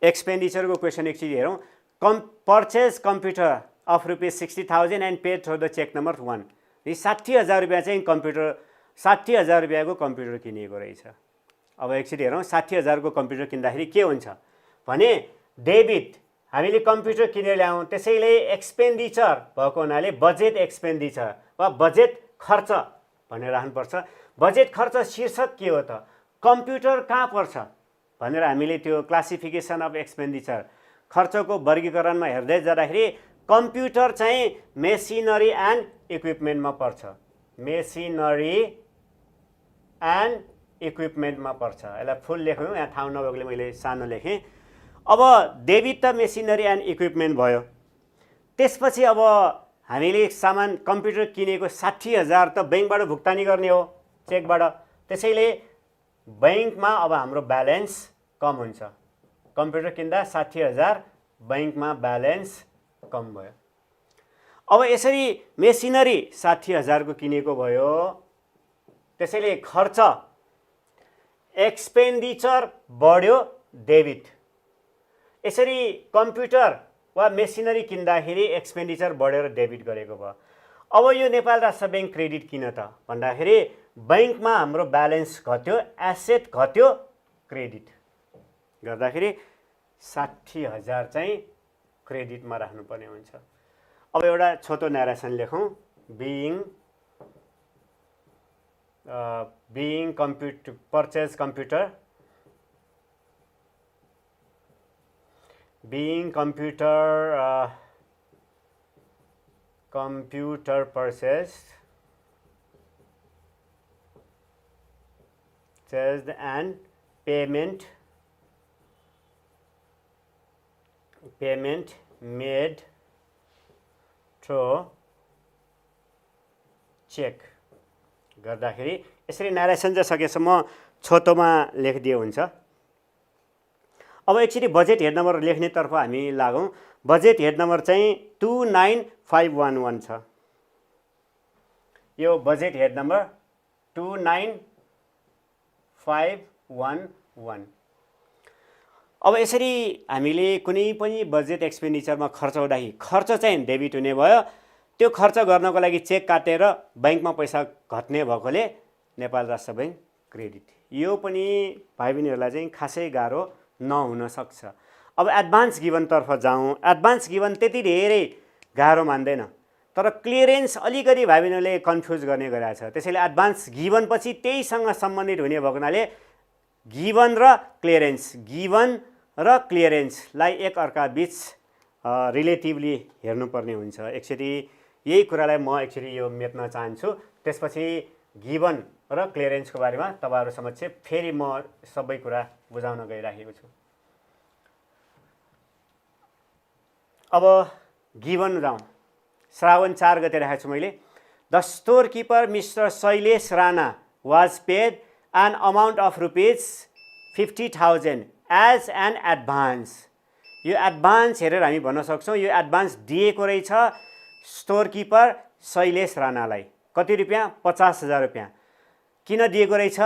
एक्सपेन्डिचरको क्वेसन एकचोटि हेरौँ। Purchase computer of ₹60,000 and paid through the cheque number 1। 60,000 रुपियाँ चाहिँ कम्प्युटर, 60,000 रुपियाँको कम्प्युटर किनिएको रहेछ। अब एकचोटि हेरौँ 60,000 को कम्प्युटर किन्दाखेरि के हुन्छ भने डेबिट हामीले कम्प्युटर किनेर ल्यायौँ, त्यसैले एक्सपेन्डिचर भएको हुनाले बजेट एक्सपेन्डिचर वा बजेट खर्च भनेर राख्नुपर्छ। बजेट खर्च शीर्षक के हो त? कम्प्युटर कहाँ पर्छ भनेर हामीले त्यो क्लासिफिकेसन अफ एक्सपेन्डिचर खर्चको वर्गीकरणमा हेर्दै जाँदाखेरि कम्प्युटर चाहिँ मेसिनरी एन्ड इक्विपमेन्टमा पर्छ। मेसिनरी एन्ड इक्विपमेन्टमा पर्छ। यसलाई फुल लेख्यौँ, यहाँ ठाउँ नभएकोले मैले सानो लेखेँ। अब डेबिट त मेसिनरी एन्ड इक्विपमेन्ट भयो। त्यसपछि अब हामीले सामान कम्प्युटर किनेको 60,000 त बैंकबाट भुक्तानी गर्ने हो, चेकबाट। त्यसैले बैंकमा अब हाम्रो ब्यालेन्स कम हुन्छ। कम्प्युटर किन्दा 60,000, बैंकमा ब्यालेन्स कम भयो। अब यसरी मेसिनरी 60,000 को किनेको भयो, त्यसैले खर्च एक्सपेन्डिचर बढ्यो, डेबिट। यसरी कम्प्युटर वा मेसिनरी किन्दाखेरि एक्सपेन्डिचर बढेर डेबिट गरेको भयो। अब यो नेपाल राष्ट्र ब्याङ्क क्रेडिट किन त भन्दाखेरि बैंकमा हाम्रो ब्यालेन्स घट्यो, एसेट घट्यो, क्रेडिट गर्दाखेरि 60,000 चाहिँ क्रेडिटमा राख्नुपर्ने हुन्छ। अब एउटा छोटो नरेसन लेखौँ। being purchase computer, being computer purchased and payment made through check गर्दाखेरि यसरी नरेसन चाहिँ सकेसम्म छोटोमा लेखिदियो हुन्छ। अब एकचोटि बजेट हेड नम्बर लेख्नेतर्फ हामी लागौँ। बजेट हेड नम्बर चाहिँ 29511 छ। यो बजेट हेड नम्बर 29511। अब यसरी हामीले कुनै पनि बजेट एक्सपेन्डिचरमा खर्च हुँदाखेरि खर्च चाहिँ डेबिट हुने भयो। त्यो खर्च गर्नको लागि चेक काटेर बैंकमा पैसा घट्ने भएकोले नेपाल राष्ट्र बैंक क्रेडिट। यो पनि भाइ बहिनीहरूलाई चाहिँ खासै गाह्रो नहुन सक्छ। अब एडभान्स गिभनतर्फ जाउँ। एडभान्स गिभन त्यति धेरै गाह्रो मान्दैन, तर क्लियरेन्स अलिकति भाइ बहिनीहरूले कन्फ्युज गर्ने गरेको छ। त्यसैले एडभान्स गिभन पछि त्यहीसँग सम्बन्धित हुने भएको हुनाले गिभन र क्लियरेन्सलाई एक अर्का बीच रिलेटिभली हेर्नुपर्ने हुन्छ। एकचोटि यही कुरालाई म एकचोटि यो मेट्न चाहन्छु, त्यसपछि गिभन र क्लियरेन्सको बारेमा तपाईहरु समक्ष फेरि म सबै कुरा बुझाउन गइराखेको छु। अब गिभन जाउँ। श्रावण 4 गते राखेको छु मैले। The store keeper mister Shailesh Rana was paid an amount of ₹50,000 as an advance। यो एडभान्स हेरेर हामी भन्न सक्छौँ यो एडभान्स दिएको रहेछ स्टोर किपर शैलेश राणालाई। कति रुपियाँ? 50,000 रुपियाँ। किन दिएको रहेछ?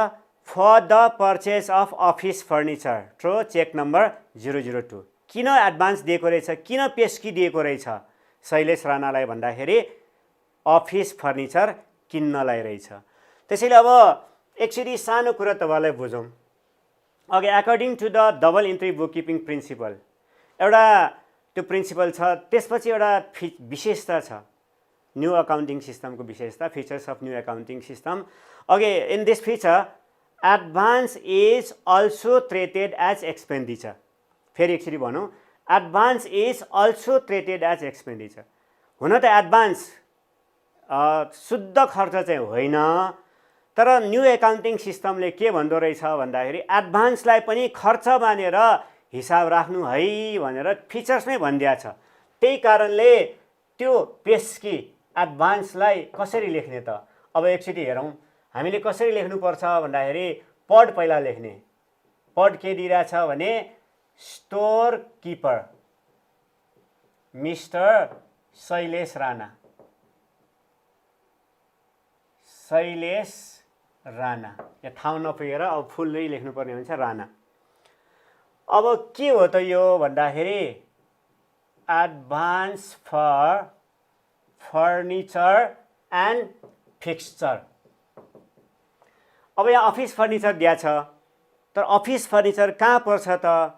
For the purchase of office furniture through cheque number 002। किन एडभान्स दिएको रहेछ? किन पेस्की दिएको रहेछ शैलेश राणालाई भन्दाखेरि अफिस फर्निचर किन्नलाई रहेछ। त्यसैले अब एकचोटि सानो कुरा तपाईलाई बुझौँ। अघि according to the double entry book keeping principle एउटा त्यो प्रिन्सिपल छ, त्यसपछि एउटा विशेषता छ न्यू अकाउन्टिङ सिस्टमको विशेषता, features of new accounting system. अघि in this feature advance is also treated as expenditure. फेरि एकचोटि भनौँ, advance is also treated as expenditure. हुन त एडभान्स शुद्ध खर्च चाहिँ होइन, तर न्यू एकाउन्टिङ सिस्टमले के भन्दो रहेछ भन्दाखेरि एडभान्सलाई पनि खर्च मानेर हिसाब राख्नु है भनेर फिचर्समै भनिदिएको छ। त्यही कारणले त्यो पेस्की एडभान्सलाई कसरी लेख्ने त? अब एकचोटि हेरौँ हामीले कसरी लेख्नुपर्छ भन्दाखेरि पद पहिला लेख्ने। पद के दिइरहेछ भने store keeper mister Shailesh Rana. Shailesh Rana यहाँ ठाउँ नपुगेर अब फुल्लै लेख्नुपर्ने हुन्छ राणा। अब के हो त यो भन्दाखेरि advance for furniture and fixture. अब यहाँ अफिस फर्निचर दिया छ, तर अफिस फर्निचर कहाँ पर्छ त?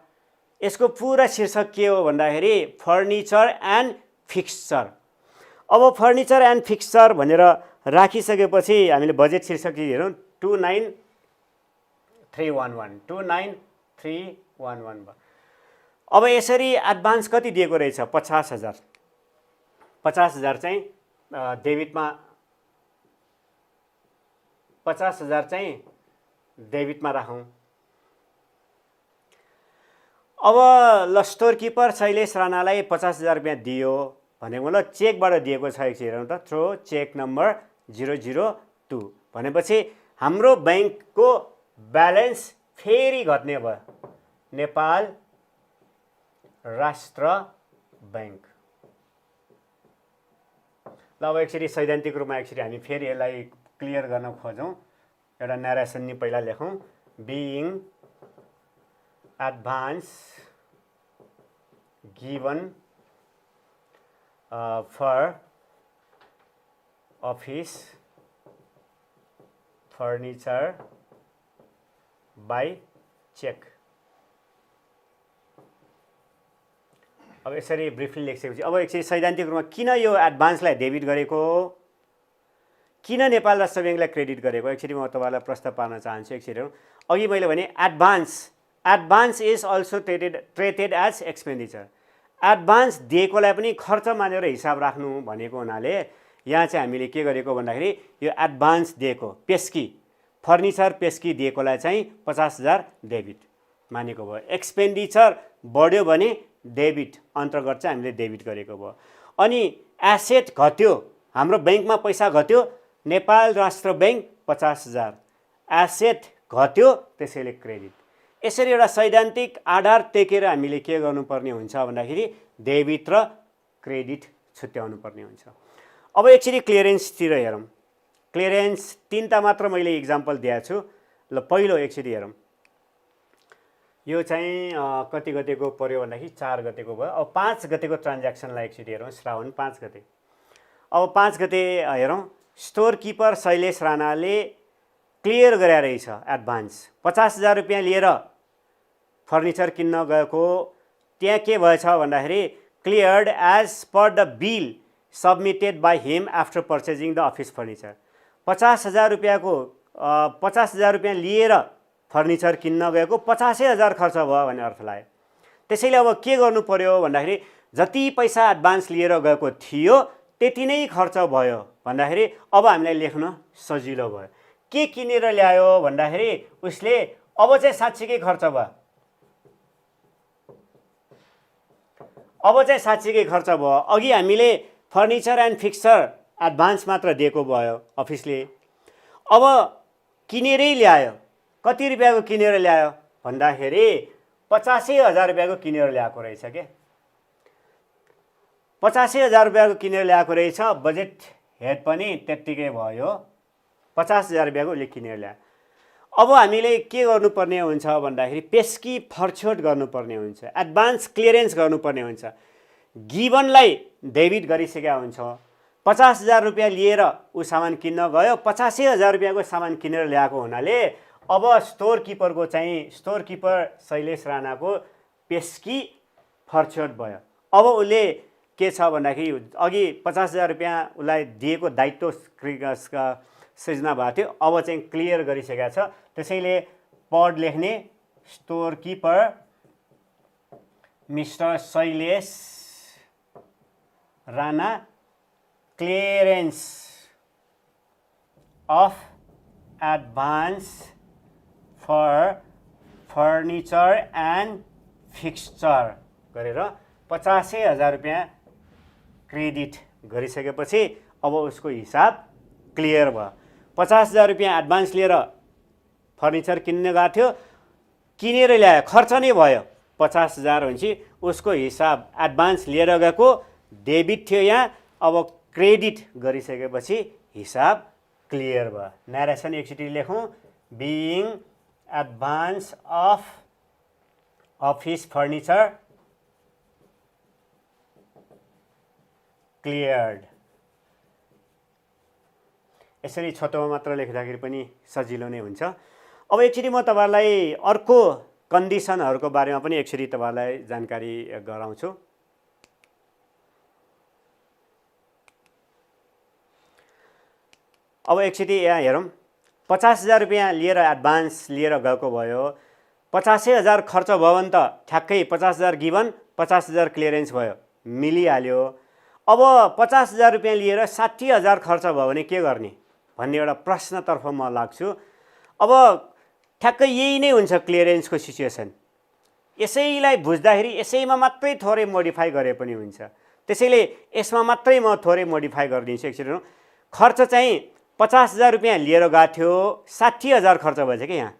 यसको पुरा शीर्षक के हो भन्दाखेरि फर्निचर एन्ड फिक्सचर। अब फर्निचर एन्ड फिक्सचर भनेर राखिसकेपछि हामीले बजेट शीर्षक हेरौँ 29311। अब यसरी एडभान्स कति दिएको रहेछ? 50,000। 50,000 चाहिँ डेबिटमा 50,000 चाहिँ डेबिटमा राखौँ। अब ल स्टोर किपर शैलेश राणालाई 50,000 रुपियाँ दियो भनेको ल चेकबाट दिएको छ। एकचोटि हेरौँ त थ्रो चेक नम्बर 002 भनेपछि हाम्रो बैंकको ब्यालेन्स फेरि घट्ने भयो। नेपाल राष्ट्र बैंक। ल अब एकचोटि सैद्धान्तिक रूपमा एकचोटि हामी फेरि यसलाई क्लियर गर्न खोजौँ। एउटा नरेसन नि पहिला लेखौँ। Being advance given for office furniture by cheque. अब यसरी ब्रिफली लेखिसकेपछि अब एकचोटि सैद्धान्तिक रूपमा किन यो एडभान्सलाई डेबिट गरेको, किन नेपाल राष्ट्र बैंकलाई क्रेडिट गरेको, एकचोटि म तपाईँलाई प्रश्न पार्न चाहन्छु। एकचोटि अघि मैले भने advance is also treated as expenditure. Advance दिएकोलाई पनि खर्च मानेर हिसाब राख्नु भनेको हुनाले यहाँ चाहिँ हामीले के गरेको भन्दाखेरि यो एडभान्स दिएको पेस्की फर्निचर पेस्की दिएकोलाई चाहिँ 50,000 डेबिट मानेको भयो। एक्सपेन्डिचर बढ्यो भने डेबिट अन्तर्गत चाहिँ हामीले डेबिट गरेको भयो। अनि एसेट घट्यो, हाम्रो बैंकमा पैसा घट्यो, नेपाल राष्ट्र बैंक 50,000 एसेट घट्यो, त्यसैले क्रेडिट। यसरी एउटा सैद्धान्तिक आधार टेकेर हामीले के गर्नुपर्ने हुन्छ भन्दाखेरि डेबिट र क्रेडिट छुट्याउनु पर्ने हुन्छ। अब एकचोटि क्लियरेन्सतिर हेरौँ। क्लियरेन्स 3टा मात्र मैले इक्जाम्पल दिएको छु। ल पहिलो एकचोटि हेरौँ। यो चाहिँ कति गतेको पर्यो भन्दाखेरि 4 गतेको भयो। अब 5 गतेको ट्रान्ज्याक्सनलाई एकचोटि हेरौँ। श्रावण 5 गते। अब 5 गते हेरौँ। स्टोर किपर शैलेश राणाले क्लियर गरे रहेछ एडभान्स 50,000 रुपियाँ लिएर फर्निचर किन्न गएको। त्यहाँ के भएछ भन्दाखेरि cleared as per the bill submitted by him after purchasing the office furniture. 50,000 रुपियाँको 50,000 रुपियाँ लिएर फर्निचर किन्न गएको 85,000 खर्च भयो भन्ने अर्थ लाग्यो। त्यसैले अब के गर्नु पर्यो भन्दाखेरि जति पैसा एडभान्स लिएर गएको थियो त्यति नै खर्च भयो भन्दाखेरि अब हामीलाई लेख्न सजिलो भयो। के किनेर ल्यायो भन्दाखेरि उसले अब चाहिँ साँच्चीकै खर्च भयो। अब चाहिँ साँच्चीकै खर्च भयो। अघि हामीले फर्निचर एन्ड फिक्सचर एडभान्स मात्र दिएको भयो अफिसले। अब किनेरै ल्यायो। कति रुपियाँको किनेर ल्यायो भन्दाखेरि 85,000 रुपियाँको किनेर ल्याएको रहेछ के। 85,000 रुपियाँको किनेर ल्याएको रहेछ। बजेट हेड पनि त्यत्तिकै भयो। 50,000 रुपियाँको उसले किनेर ल्यायो। अब हामीले के गर्नुपर्ने हुन्छ भन्दाखेरि पेस्की फरछोट गर्नुपर्ने हुन्छ। एडभान्स क्लियरेन्स गर्नुपर्ने हुन्छ। गिभनलाई डेबिट गरिसकेका हुन्छ। 50,000 रुपियाँ लिएर ऊ सामान किन्न गयो। 85,000 रुपियाँको सामान किनेर ल्याएको हुनाले अब स्टोर किपरको चाहिँ स्टोर किपर शैलेश राणाको पेस्की फरछोट भयो। अब उसले के छ भन्दाखेरि अघि 50,000 रुपियाँ उसलाई दिएको दायित्व सृजना भएको थियो। अब चाहिँ क्लियर गरिसकेका छ। त्यसैले पद लेख्ने store keeper mister Shailesh Rana clearance of advance for furniture and fixture गरेर 85,000 रुपियाँ क्रेडिट गरिसकेपछि अब उसको हिसाब क्लियर भयो। 50,000 रुपियाँ एडभान्स लिएर फर्निचर किन्न गएको थियो। किनेर ल्यायो। खर्च नै भयो 50,000 हुन्छ। उसको हिसाब एडभान्स लिएर गएको डेबिट थियो। यहाँ अब क्रेडिट गरिसकेपछि हिसाब क्लियर भयो। नरेसन एकचोटि लेखौँ। Being advance of office furniture cleared. यसरी छोटोमा मात्र लेख्दाखेरि पनि सजिलो नै हुन्छ। अब एकचोटि म तपाईहरुलाई अर्को कन्डिसनहरूको बारेमा पनि एकचोटि तपाईहरुलाई जानकारी गराउँछु। अब एकचोटि यहाँ हेरौँ। 50,000 रुपियाँ लिएर एडभान्स लिएर गएको भयो। 85,000 खर्च भयो भने त ठ्याक्कै 50,000 गिभन 50,000 क्लियरेन्स भयो, मिलिहाल्यो। अब 50,000 रुपियाँ लिएर 60,000 खर्च भयो भने के गर्ने भन्ने एउटा प्रश्नतर्फ म लाग्छु। अब ठ्याक्कै यही नै हुन्छ क्लियरेन्सको सिचुएसन। यसैलाई बुझ्दाखेरि यसैमा मात्रै थोरै मोडिफाई गरे पनि हुन्छ। त्यसैले यसमा मात्रै म थोरै मोडिफाई गरिदिन्छु। एकचोटि खर्च चाहिँ 50,000 रुपियाँ लिएर गएको थियो, 60,000 खर्च भएछ कि यहाँ।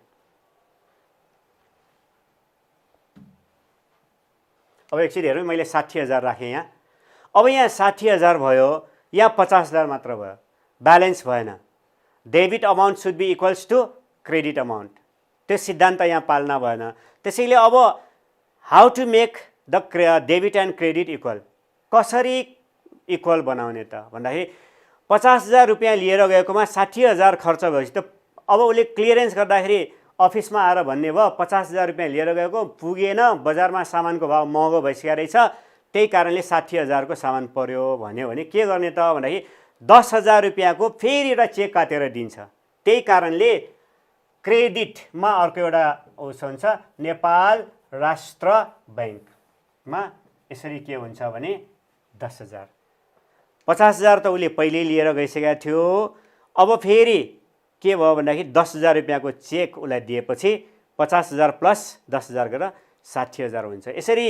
अब एकचोटि हेरौँ, मैले 60,000 राखेँ यहाँ। अब यहाँ 60,000 भयो, यहाँ 50,000 मात्र भयो, ब्यालेन्स भएन। Debit amount should be equals to credit amount, त्यो सिद्धान्त यहाँ पाल्न भएन। त्यसैले अब how to make the debit and credit equal, कसरी इक्वल बनाउने त भन्दाखेरि 50,000 रुपियाँ लिएर गएकोमा 60,000 खर्च भएपछि त अब उसले क्लियरेन्स गर्दाखेरि अफिसमा आएर भन्ने भयो 50,000 रुपियाँ लिएर गएको पुगेन, बजारमा सामानको भाव महँगो भइसकेको रहेछ, त्यही कारणले 60,000 को सामान पर्यो भन्यो भने के गर्ने त भन्दाखेरि 10,000 रुपियाँको फेरि एउटा चेक काटेर दिन्छ। त्यही कारणले क्रेडिटमा अर्को एउटा उस हुन्छ, नेपाल राष्ट्र बैंकमा यसरी के हुन्छ भने 10,000। 50,000 त उसले पहिले लिएर गइसकेको थियो। अब फेरि के भयो भन्दाखेरि 10,000 रुपियाँको चेक उसलाई दिएपछि 50,000 प्लस 10,000 गरेर 60,000 हुन्छ। यसरी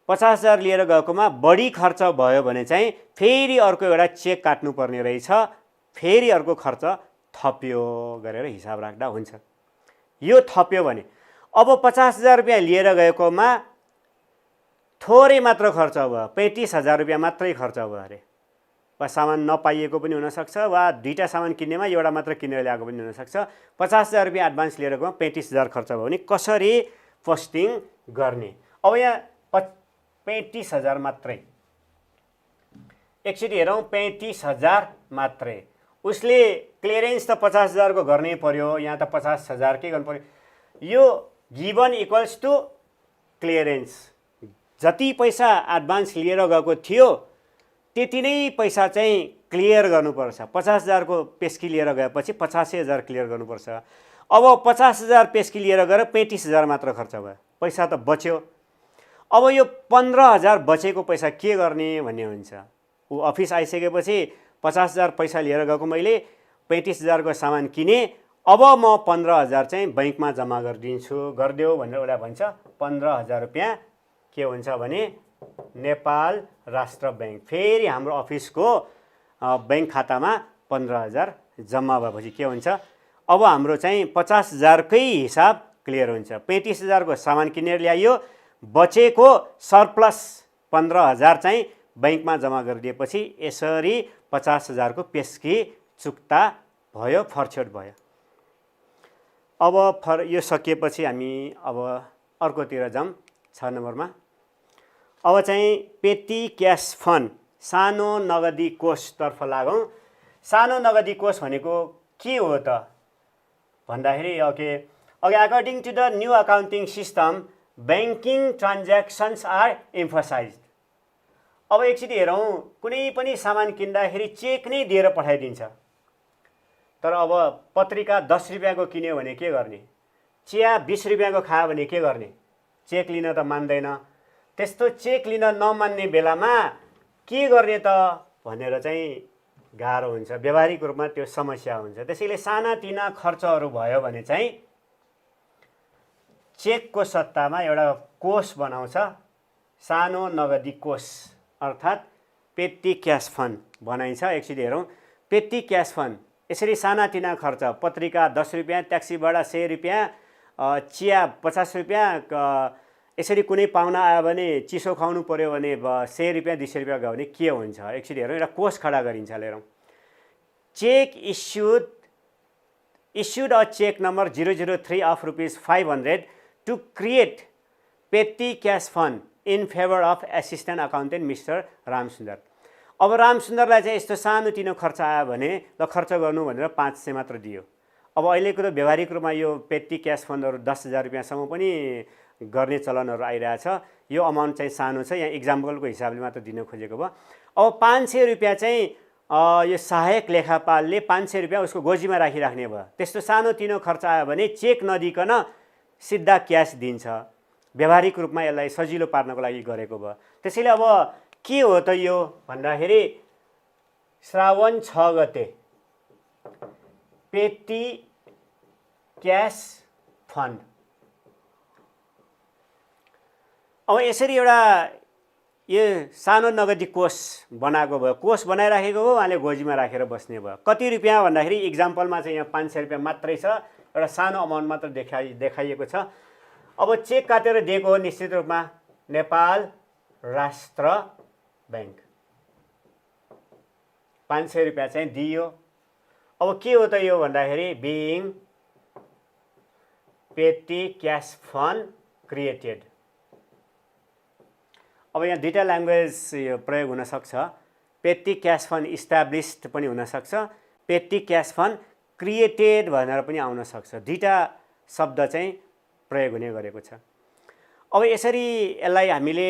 50,000 लिएर गएकोमा बढी खर्च भयो भने चाहिँ फेरि अर्को एउटा चेक काट्नुपर्ने रहेछ, फेरि अर्को खर्च थप्यो गरेर हिसाब राख्दा हुन्छ। यो थप्यो भने अब 50,000 रुपियाँ लिएर गएकोमा थोरै मात्र खर्च भयो, 35,000 रुपियाँ मात्रै खर्च भयो अरे। वा सामान नपाइएको पनि हुनसक्छ वा दुईवटा सामान किन्नेमा एउटा मात्र किनेर ल्याएको पनि हुनसक्छ। 50,000 रुपियाँ एडभान्स लिएर गयो, 35,000 खर्च भयो भने कसरी पोस्टिङ गर्ने? अब यहाँ 35,000 मात्रै, एकचोटि हेरौँ 35,000 मात्रै। उसले क्लियरेन्स त 50,000 को गर्नै पर्यो, यहाँ त 50,000 के गर्नु पर्यो? यो गिभन इक्वल्स टु क्लियरेन्स। जति पैसा एडभान्स लिएर गएको थियो त्यति नै पैसा चाहिँ क्लियर गर्नुपर्छ। 50,000 को पेस्की लिएर गएपछि 85,000 क्लियर गर्नुपर्छ। अब 50,000 पेस्की लिएर गएर 35,000 मात्र खर्च भयो, पैसा त बच्यो। अब यो 15,000 बचेको पैसा के गर्ने भन्ने हुन्छ। ऊ अफिस आइसकेपछि 50,000 पैसा लिएर गएको मैले 35,000 को सामान किने, अब म 15,000 चाहिँ बैंकमा जम्मा गरिदिन्छु, गरिदेऊ भनेर उसलाई भन्छ। 15,000 रुपियाँ के हुन्छ भने नेपाल राष्ट्र बैंक, फेरि हाम्रो अफिसको बैंक खातामा 15,000 जम्मा भएपछि के हुन्छ? अब हाम्रो चाहिँ 50,000 कै हिसाब क्लियर हुन्छ। 35,000 को सामान किनेर ल्याइयो, बचेको सरप्लस 15,000 चाहिँ बैंकमा जम्मा गरिदिएपछि यसरी 50,000 को पेस्की चुक्ता भयो, फर्छोट भयो। अब यो सकिएपछि हामी अब अर्कोतिर जाउँ। 6 नम्बरमा अब चाहिँ पेटी क्यास फन्ड, सानो नगदी कोषतर्फ लागौँ। सानो नगदी कोष भनेको के हो त भन्दाखेरि अघि according to the new accounting system banking transactions are emphasized. अब एकचोटि हेरौँ, कुनै पनि सामान किन्दाखेरि चेक नै दिएर पठाइदिन्छ। तर अब पत्रिका 10 रुपियाँको किन्यो भने के गर्ने? चिया 20 रुपियाँको खायो भने के गर्ने? चेक लिन त मान्दैन। त्यस्तो चेक लिन नमान्ने बेलामा के गर्ने त भनेर चाहिँ गाह्रो हुन्छ, व्यावहारिक रूपमा त्यो समस्या हुन्छ। त्यसैले सानातिना खर्चहरू भयो भने चाहिँ चेकको सट्टामा एउटा कोष बनाउँछ, सानो नगदी कोष अर्थात् पेटी क्यास फन्ड बनाइन्छ। एकचोटि हेरौँ, पेटी क्यास फन्ड यसरी सानातिना खर्च, पत्रिका 10 रुपियाँ, ट्याक्सी भाडा 100 रुपियाँ, चिया 50 रुपियाँ, यसरी कुनै पाहुना आयो भने चिसो खुवाउनु पर्यो भने 100 रुपियाँ 200 रुपियाँ गयो भने के हुन्छ? एकचोटि हेरौँ, एउटा कोष खडा गरिन्छ। हेरौँ, check issued a check number 003 of ₹500 to create petty cash fund in favor of assistant accountant Mr. Ramsundar. अब रामसुन्दरलाई चाहिँ यस्तो सानोतिनो खर्च आयो भने ल खर्च गर्नु भनेर 500 मात्र दियो। अब अहिलेको त व्यावहारिक रूपमा यो पेटी क्यास फन्डहरू 10,000 रुपियाँसम्म पनि गर्ने चलनहरू आइरहेछ। यो अमाउन्ट चाहिँ सानो छ, यहाँ इक्जाम्पलको हिसाबले मात्र दिन खोजेको भयो। अब 500 रुपियाँ चाहिँ यो सहायक लेखापालले 500 रुपियाँ उसको गोजीमा राखिराख्ने भयो। त्यस्तो सानोतिनो खर्च आयो भने चेक नदिकन सिधा क्यास दिन्छ। व्यावहारिक रूपमा यसलाई सजिलो पार्नको लागि गरेको भयो। त्यसैले अब के हो त यो भन्दाखेरि श्रावण 6 गते पेटी क्यास फन्ड। अब यसरी एउटा यो सानो नगदी कोष बनाएको भयो, कोष बनाइराखेको हो, उहाँले गोजीमा राखेर बस्ने भयो। कति रुपियाँ भन्दाखेरि इक्जाम्पलमा चाहिँ यहाँ 500 रुपियाँ मात्रै छ, एउटा सानो अमाउन्ट मात्र देखाइएको छ। अब चेक काटेर दिएको हो निश्चित रूपमा नेपाल राष्ट्र बैंक, 500 रुपियाँ चाहिँ दियो। अब के हो त यो भन्दाखेरि बिइङ पेटी क्यास फन्ड क्रिएटेड। अब यहाँ दुईटा ल्याङ्ग्वेज प्रयोग हुनसक्छ, पेटी क्यास फन्ड इस्टाब्लिस्ड पनि हुनसक्छ, पेटी क्यास फन्ड क्रिएटेड भनेर पनि आउन सक्छ। दुईटा शब्द चाहिँ प्रयोग हुने गरेको छ। अब यसरी यसलाई हामीले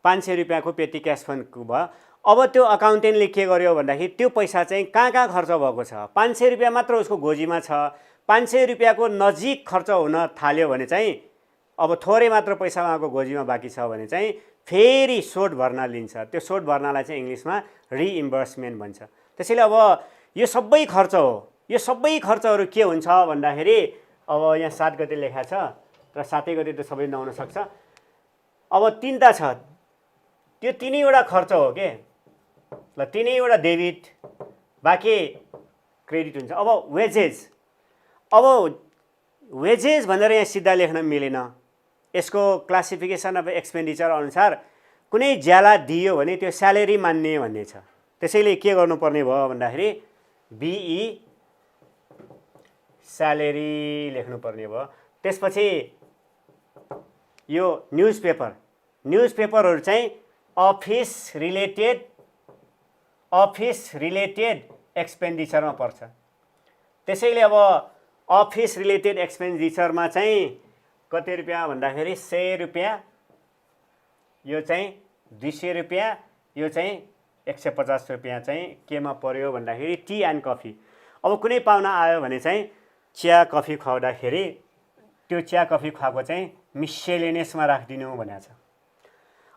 500 रुपियाँको पेटी क्यास फन्डको भयो। अब त्यो अकाउन्टेन्टले के गर्यो भन्दाखेरि त्यो पैसा चाहिँ कहाँ कहाँ खर्च भएको छ? 500 रुपियाँ मात्र उसको गोजीमा छ। 500 रुपियाँको नजिक खर्च हुन थाल्यो भने चाहिँ अब थोरै मात्र पैसा उहाँको गोजीमा बाँकी छ भने चाहिँ फेरि सोड भर्ना लिन्छ। त्यो सोड भर्नालाई चाहिँ इङ्ग्लिसमा रिइम्बर्समेन्ट भन्छ। त्यसैले अब यो सबै खर्च हो। यो सबै खर्चहरू के हुन्छ भन्दाखेरि अब यहाँ 7 गते लेखा छ र 7 गते त सबै नहुन सक्छ। अब 3टा छ, त्यो 3वटा खर्च हो के ल, 3वटा डेबिट बाँकी क्रेडिट हुन्छ। अब वेजेस भनेर यहाँ सिधा लेख्न मिलेन। यसको क्लासिफिकेसन अफ एक्सपेन्डिचर अनुसार कुनै ज्याला दियो भने त्यो स्यालेरी मान्ने भन्ने छ। त्यसैले के गर्नुपर्ने भयो भन्दाखेरि बिई स्यालेरी लेख्नुपर्ने भयो। त्यसपछि यो न्युजपेपरहरू चाहिँ अफिस रिलेटेड एक्सपेन्डिचरमा पर्छ। त्यसैले अब अफिस रिलेटेड एक्सपेन्डिचरमा चाहिँ कति रुपियाँ भन्दाखेरि 100 रुपियाँ, यो चाहिँ 200 रुपियाँ, यो चाहिँ 150 रुपियाँ चाहिँ केमा पर्यो भन्दाखेरि टी एन्ड कफी। अब कुनै पाहुना आयो भने चाहिँ चिया कफी खुवाउँदाखेरि त्यो चिया कफी खुवाएको चाहिँ मिसेलेनियसमा राखिदिनु भनेको छ।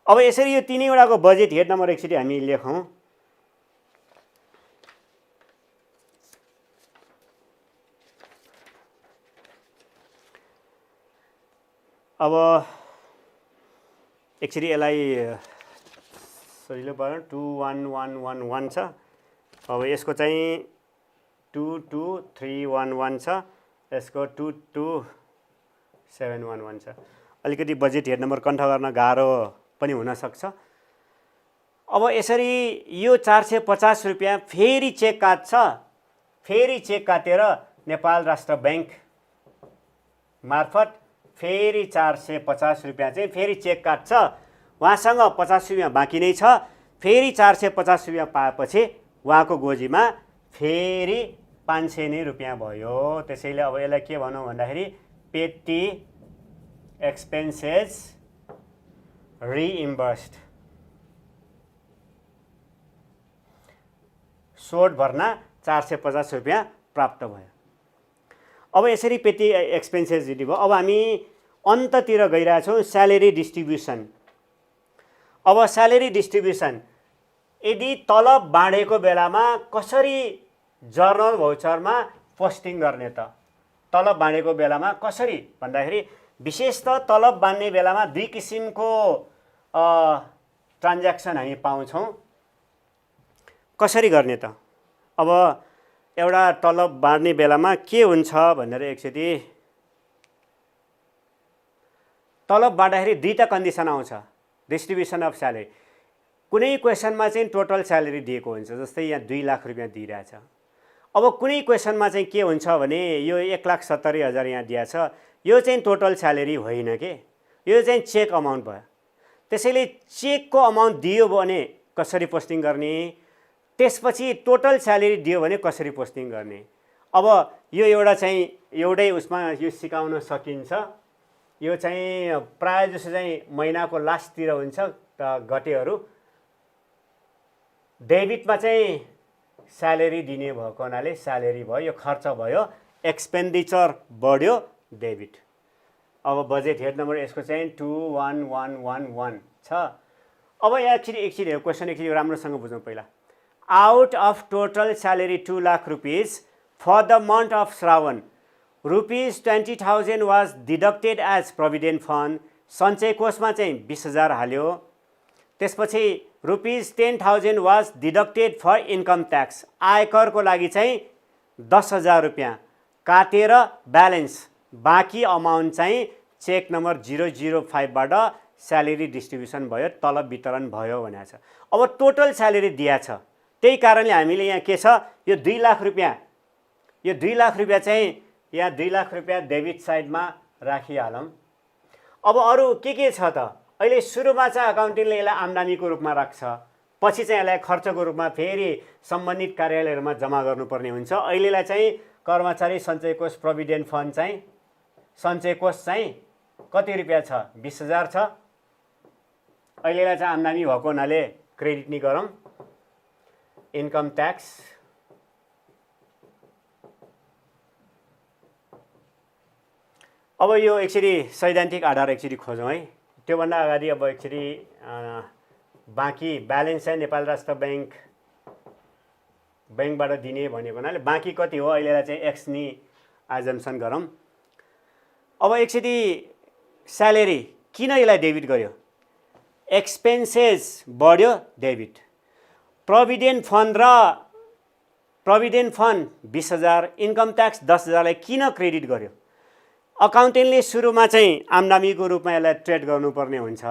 अब यसरी यो तीनैवटाको बजेट हेड नम्बर एकचोटि हामी लेखौँ। अब एकचोटि यसलाई सजिलो पार्नु 21111 छ। अब यसको चाहिँ 22311 छ, यसको 22711 छ। अलिकति बजेट हेड नम्बर कन्ठ गर्न गाह्रो पनि हुनसक्छ। अब यसरी यो 450 रुपियाँ फेरि चेक काट्छ, फेरि चेक काटेर नेपाल राष्ट्र ब्याङ्क मार्फत फेरि 450 रुपियाँ चाहिँ फेरि चेक काट्छ। उहाँसँग 50 रुपियाँ बाँकी नै छ। फेरि 450 रुपियाँ पाएपछि उहाँको गोजीमा फेरि 500 नै रुपियाँ भयो। त्यसैले अब यसलाई के भनौँ भन्दाखेरि पेटी एक्सपेन्सेस रिइम्बर्स्ड। सोट भर्ना 450 रुपियाँ प्राप्त भयो। अब यसरी पेटी एक्सपेन्सेस दिनु भयो। अब हामी अन्ततिर गइरहेछौँ स्यालेरी डिस्ट्रिब्युसन। अब स्यालेरी डिस्ट्रिब्युसन यदि तलब बाँडेको बेलामा कसरी जर्नल भाउचरमा पोस्टिङ गर्ने त? तलब बाँडेको बेलामा कसरी भन्दाखेरि विशेष त तलब बाँड्ने बेलामा दुई किसिमको ट्रान्ज्याक्सन हामी पाउँछौँ। कसरी गर्ने त? अब एउटा तलब बाँड्ने बेलामा के हुन्छ भनेर एकचोटि तलब बाँड्दाखेरि दुईटा कन्डिसन आउँछ डिस्ट्रिब्युसन अफ स्यालेरी। कुनै क्वेसनमा चाहिँ टोटल स्यालेरी दिएको हुन्छ, जस्तै यहाँ 2 लाख रुपियाँ दिइरहेछ। अब कुनै क्वेसनमा चाहिँ के हुन्छ भने यो 1,70,000 यहाँ दिएको छ, यो चाहिँ टोटल स्यालेरी होइन के, यो चाहिँ चेक अमाउन्ट भयो। त्यसैले चेकको अमाउन्ट दियो भने कसरी पोस्टिङ गर्ने, त्यसपछि टोटल स्यालेरी दियो भने कसरी पोस्टिङ गर्ने। अब यो एउटा चाहिँ एउटै उसमा यो सिकाउन सकिन्छ। यो चाहिँ प्रायः जसो चाहिँ महिनाको लास्टतिर हुन्छ घटेहरू। डेबिटमा चाहिँ स्यालेरी दिने भएको हुनाले स्यालेरी भयो, यो खर्च भयो, एक्सपेन्डिचर बढ्यो, डेबिट। अब बजेट हेड नम्बर यसको चाहिँ 21111 छ। अब यहाँ एकचोटि क्वेसन एकचोटि राम्रोसँग बुझौँ पहिला। Out of total salary 2 lakh rupees for the month of Shravan rupees 20,000 was deducted as provident fund. सञ्चय कोषमा चाहिँ 20,000 हाल्यो। त्यसपछि rupees 10,000 was deducted for income tax. आयकरको लागि चाहिँ 10,000 रुपियाँ काटेर ब्यालेन्स बाँकी अमाउन्ट चाहिँ चेक नम्बर 005बाट स्यालेरी डिस्ट्रिब्युसन भयो, तलब वितरण भयो भनेको छ। अब टोटल स्यालेरी दिएको छ, त्यही कारणले हामीले यहाँ के छ, यो 2 लाख रुपियाँ, यो 2 लाख रुपियाँ चाहिँ यहाँ 2 लाख रुपियाँ डेबिट साइडमा राखिहालौँ। अब अरू के छ त? अहिले सुरुमा चाहिँ अकाउन्टिङले यसलाई आम्दानीको रूपमा राख्छ, पछि चाहिँ यसलाई खर्चको रूपमा फेरि सम्बन्धित कार्यालयहरूमा जम्मा गर्नुपर्ने हुन्छ। अहिलेलाई चाहिँ कर्मचारी सञ्चय कोष प्रोभिडेन्ट फन्ड चाहिँ सञ्चय कोष चाहिँ कति रुपियाँ छ? 20,000 छ। अहिलेलाई चाहिँ आम्दानी भएको हुनाले क्रेडिट नि गरौँ। इन्कम ट्याक्स अब यो एकचोटि सैद्धान्तिक आधार एकचोटि खोजौँ है। त्योभन्दा अगाडि अब एकचोटि बाँकी ब्यालेन्स चाहिँ नेपाल राष्ट्र ब्याङ्कबाट दिने भनेको हुनाले बाँकी कति हो अहिलेलाई चाहिँ एक्स नि एजम्सन गरौँ। अब एकचोटि स्यालेरी किन यसलाई डेबिट गर्यो? एक्सपेन्सेस बढ्यो, debit. Provident fund 20,000, income tax 10,000लाई किन क्रेडिट गर्यो? अकाउन्टेन्टले सुरुमा चाहिँ आम्दानीको रूपमा यसलाई ट्रेड गर्नुपर्ने हुन्छ,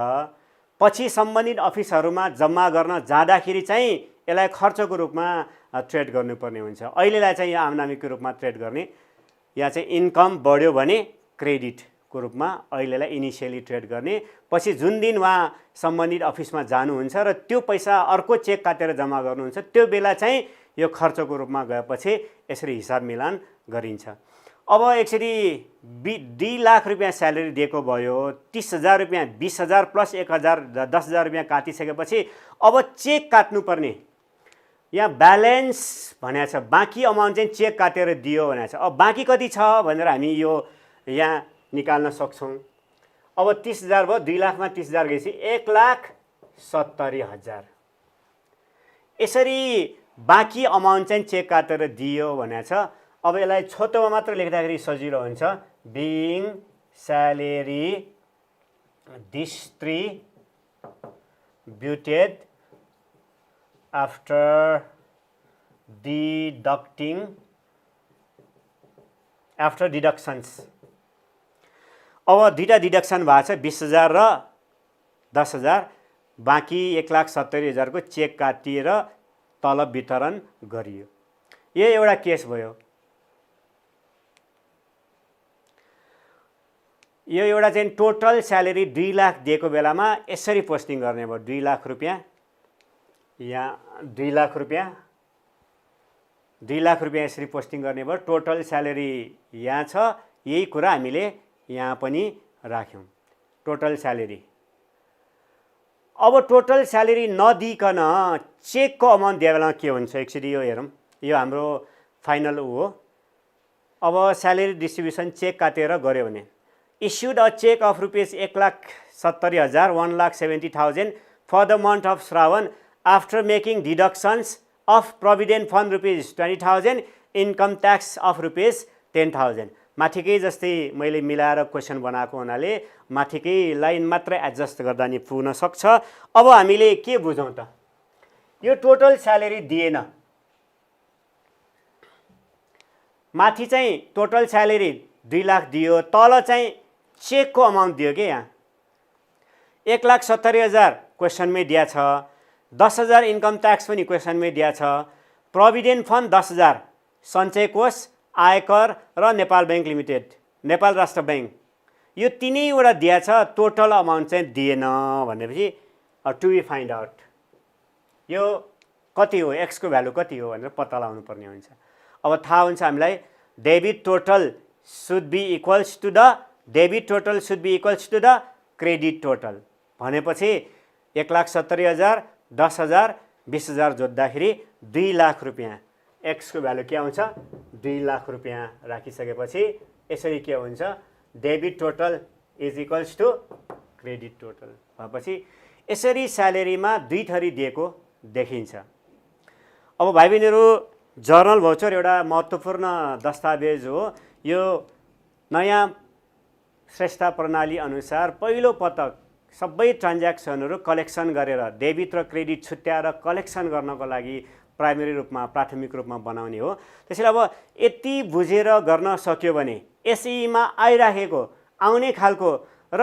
पछि सम्बन्धित अफिसहरूमा जम्मा गर्न जाँदाखेरि चाहिँ यसलाई खर्चको रूपमा ट्रेड गर्नुपर्ने हुन्छ। अहिलेलाई चाहिँ यो आम्दानीको रूपमा ट्रेड गर्ने, यहाँ चाहिँ इन्कम बढ्यो भने क्रेडिटको रूपमा अहिलेलाई इनिसियली ट्रेड गर्ने, पछि जुन दिन उहाँ सम्बन्धित अफिसमा जानुहुन्छ र त्यो पैसा अर्को चेक काटेर जम्मा गर्नुहुन्छ त्यो बेला चाहिँ यो खर्चको रूपमा गएपछि यसरी हिसाब मिलान गरिन्छ। अब यसरी 2 लाख रुपियाँ स्यालेरी दिएको भयो, 30,000 रुपियाँ, 20,000 प्लस 1,000 10,000 रुपियाँ काटिसकेपछि अब चेक काट्नुपर्ने, यहाँ ब्यालेन्स भनेको छ, बाँकी अमाउन्ट चाहिँ चेक काटेर दियो भनेको छ। अब बाँकी कति छ भनेर हामी यो यहाँ निकाल्न सक्छौँ। अब 30,000 भयो, 2 लाखमा 30,000 गएपछि 1,70,000। यसरी बाँकी अमाउन्ट चाहिँ चेक काटेर दियो भनेको छ। अब यसलाई छोटोमा मात्र लेख्दाखेरि सजिलो हुन्छ, बिइङ स्यालेरी डिस्ट्रिब्युटेड आफ्टर डिडक्सन्स। अब दुईटा डिडक्सन भएको छ, 20,000 र 10,000, बाँकी 1,70,000 को चेक काटिएर तलब वितरण गरियो। यो एउटा केस भयो। यो एउटा चाहिँ टोटल स्यालेरी 2 लाख दिएको बेलामा यसरी पोस्टिङ गर्ने भयो, 2 लाख रुपियाँ, यहाँ 2 लाख रुपियाँ, 2 लाख रुपियाँ यसरी पोस्टिङ गर्ने भयो। टोटल स्यालेरी यहाँ छ, यही कुरा हामीले यहाँ पनि राख्यौँ, टोटल स्यालेरी। अब टोटल स्यालेरी नदिकन चेकको अमाउन्ट दिए बेलामा के हुन्छ एकचोटि यो हेरौँ। यो हाम्रो फाइनल हो। अब स्यालेरी डिस्ट्रिब्युसन चेक काटेर गऱ्यो भने issued a check of rupees 1,70,000 1,70,000 for the month of Shravan after making deductions of provident fund rupees 20,000, income tax of rupees 10,000। माथिकै जस्तै मैले मिलाएर क्वेसन बनाएको हुनाले माथिकै लाइन मात्र एडजस्ट गर्दा नि पुग्न सक्छ। अब हामीले के बुझौँ त, यो टोटल स्यालेरी दिएन, माथि चाहिँ टोटल स्यालेरी 2 लाख दियो, तल चाहिँ चेकको अमाउन्ट दियो के, यहाँ 1,70,000 क्वेसनमै दिया छ, 10,000 इन्कम ट्याक्स पनि क्वेसनमै दिया छ, प्रोभिडेन्ट फन्ड 10,000, सञ्चय कोष, आयकर र नेपाल बैंक लिमिटेड, नेपाल राष्ट्र बैंक, यो तीनैवटा दिया छ। टोटल अमाउन्ट चाहिँ दिएन भनेपछि टु बी फाइन्ड आउट, यो कति हो, एक्सको भ्यालु कति हो भनेर पत्ता लगाउनु पर्ने हुन्छ। अब थाहा हुन्छ हामीलाई, debit total should be equals to the debit total should be equals to the credit total भनेपछि 1,70,000, 10,000, 20,000 जोड्दाखेरि 2 लाख रुपियाँ, एक्सको भ्यालु के आउँछ 2 लाख रुपियाँ राखिसकेपछि यसरी के हुन्छ, debit total is equals to credit total भएपछि यसरी स्यालेरीमा 2 थरी दिएको देखिन्छ। अब भाइ बहिनीहरू, जर्नल भाउचर एउटा महत्त्वपूर्ण दस्तावेज हो। यो नयाँ श्रेष्ठ प्रणाली अनुसार पहिलो पटक सबै ट्रान्ज्याक्सनहरू कलेक्सन गरेर डेबिट र क्रेडिट छुट्याएर कलेक्सन गर्नको लागि प्राइमेरी रूपमा, प्राथमिक रूपमा बनाउने हो। त्यसैले अब यति बुझेर गर्न सक्यो भने एसईमा आइराखेको, आउने खालको र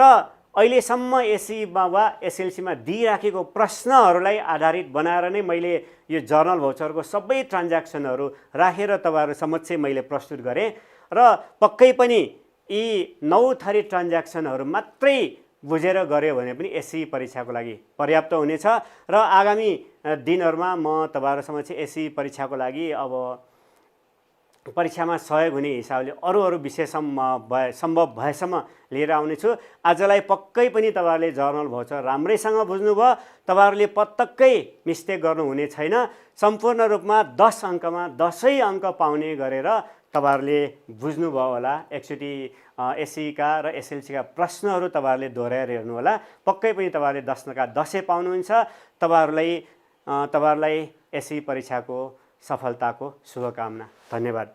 अहिलेसम्म एसईमा वा एसएलसीमा दिइराखेको प्रश्नहरूलाई आधारित बनाएर नै मैले यो जर्नल भाउचरको सबै ट्रान्ज्याक्सनहरू राखेर तपाईँहरू समक्ष मैले प्रस्तुत गरेँ र पक्कै पनि यी 9 थरी ट्रान्ज्याक्सनहरू मात्रै बुझेर गऱ्यो भने पनि एसई परीक्षाको लागि पर्याप्त हुनेछ र आगामी दिनहरूमा म तपाईँहरू समक्ष एसई परीक्षाको लागि अब परीक्षामा सहयोग हुने हिसाबले अरू विषयसम्म सम्भव भएसम्म लिएर आउनेछु। आजलाई पक्कै पनि तपाईँहरूले जर्नल भाउचर राम्रैसँग बुझ्नुभयो, तपाईँहरूले पटक्कै मिस्टेक गर्नुहुने छैन। सम्पूर्ण रूपमा 10 अङ्कमा 10 अङ्क पाउने गरेर तपाईँहरूले बुझ्नुभयो होला। एकचोटि एसईका र एसएलसीका प्रश्नहरू तपाईँहरूले दोहोऱ्याएर हेर्नु होला, पक्कै पनि तपाईँहरूले 10 का 10 पाउनुहुन्छ। तपाईँहरूलाई एसई परीक्षाको सफलताको शुभकामना। धन्यवाद।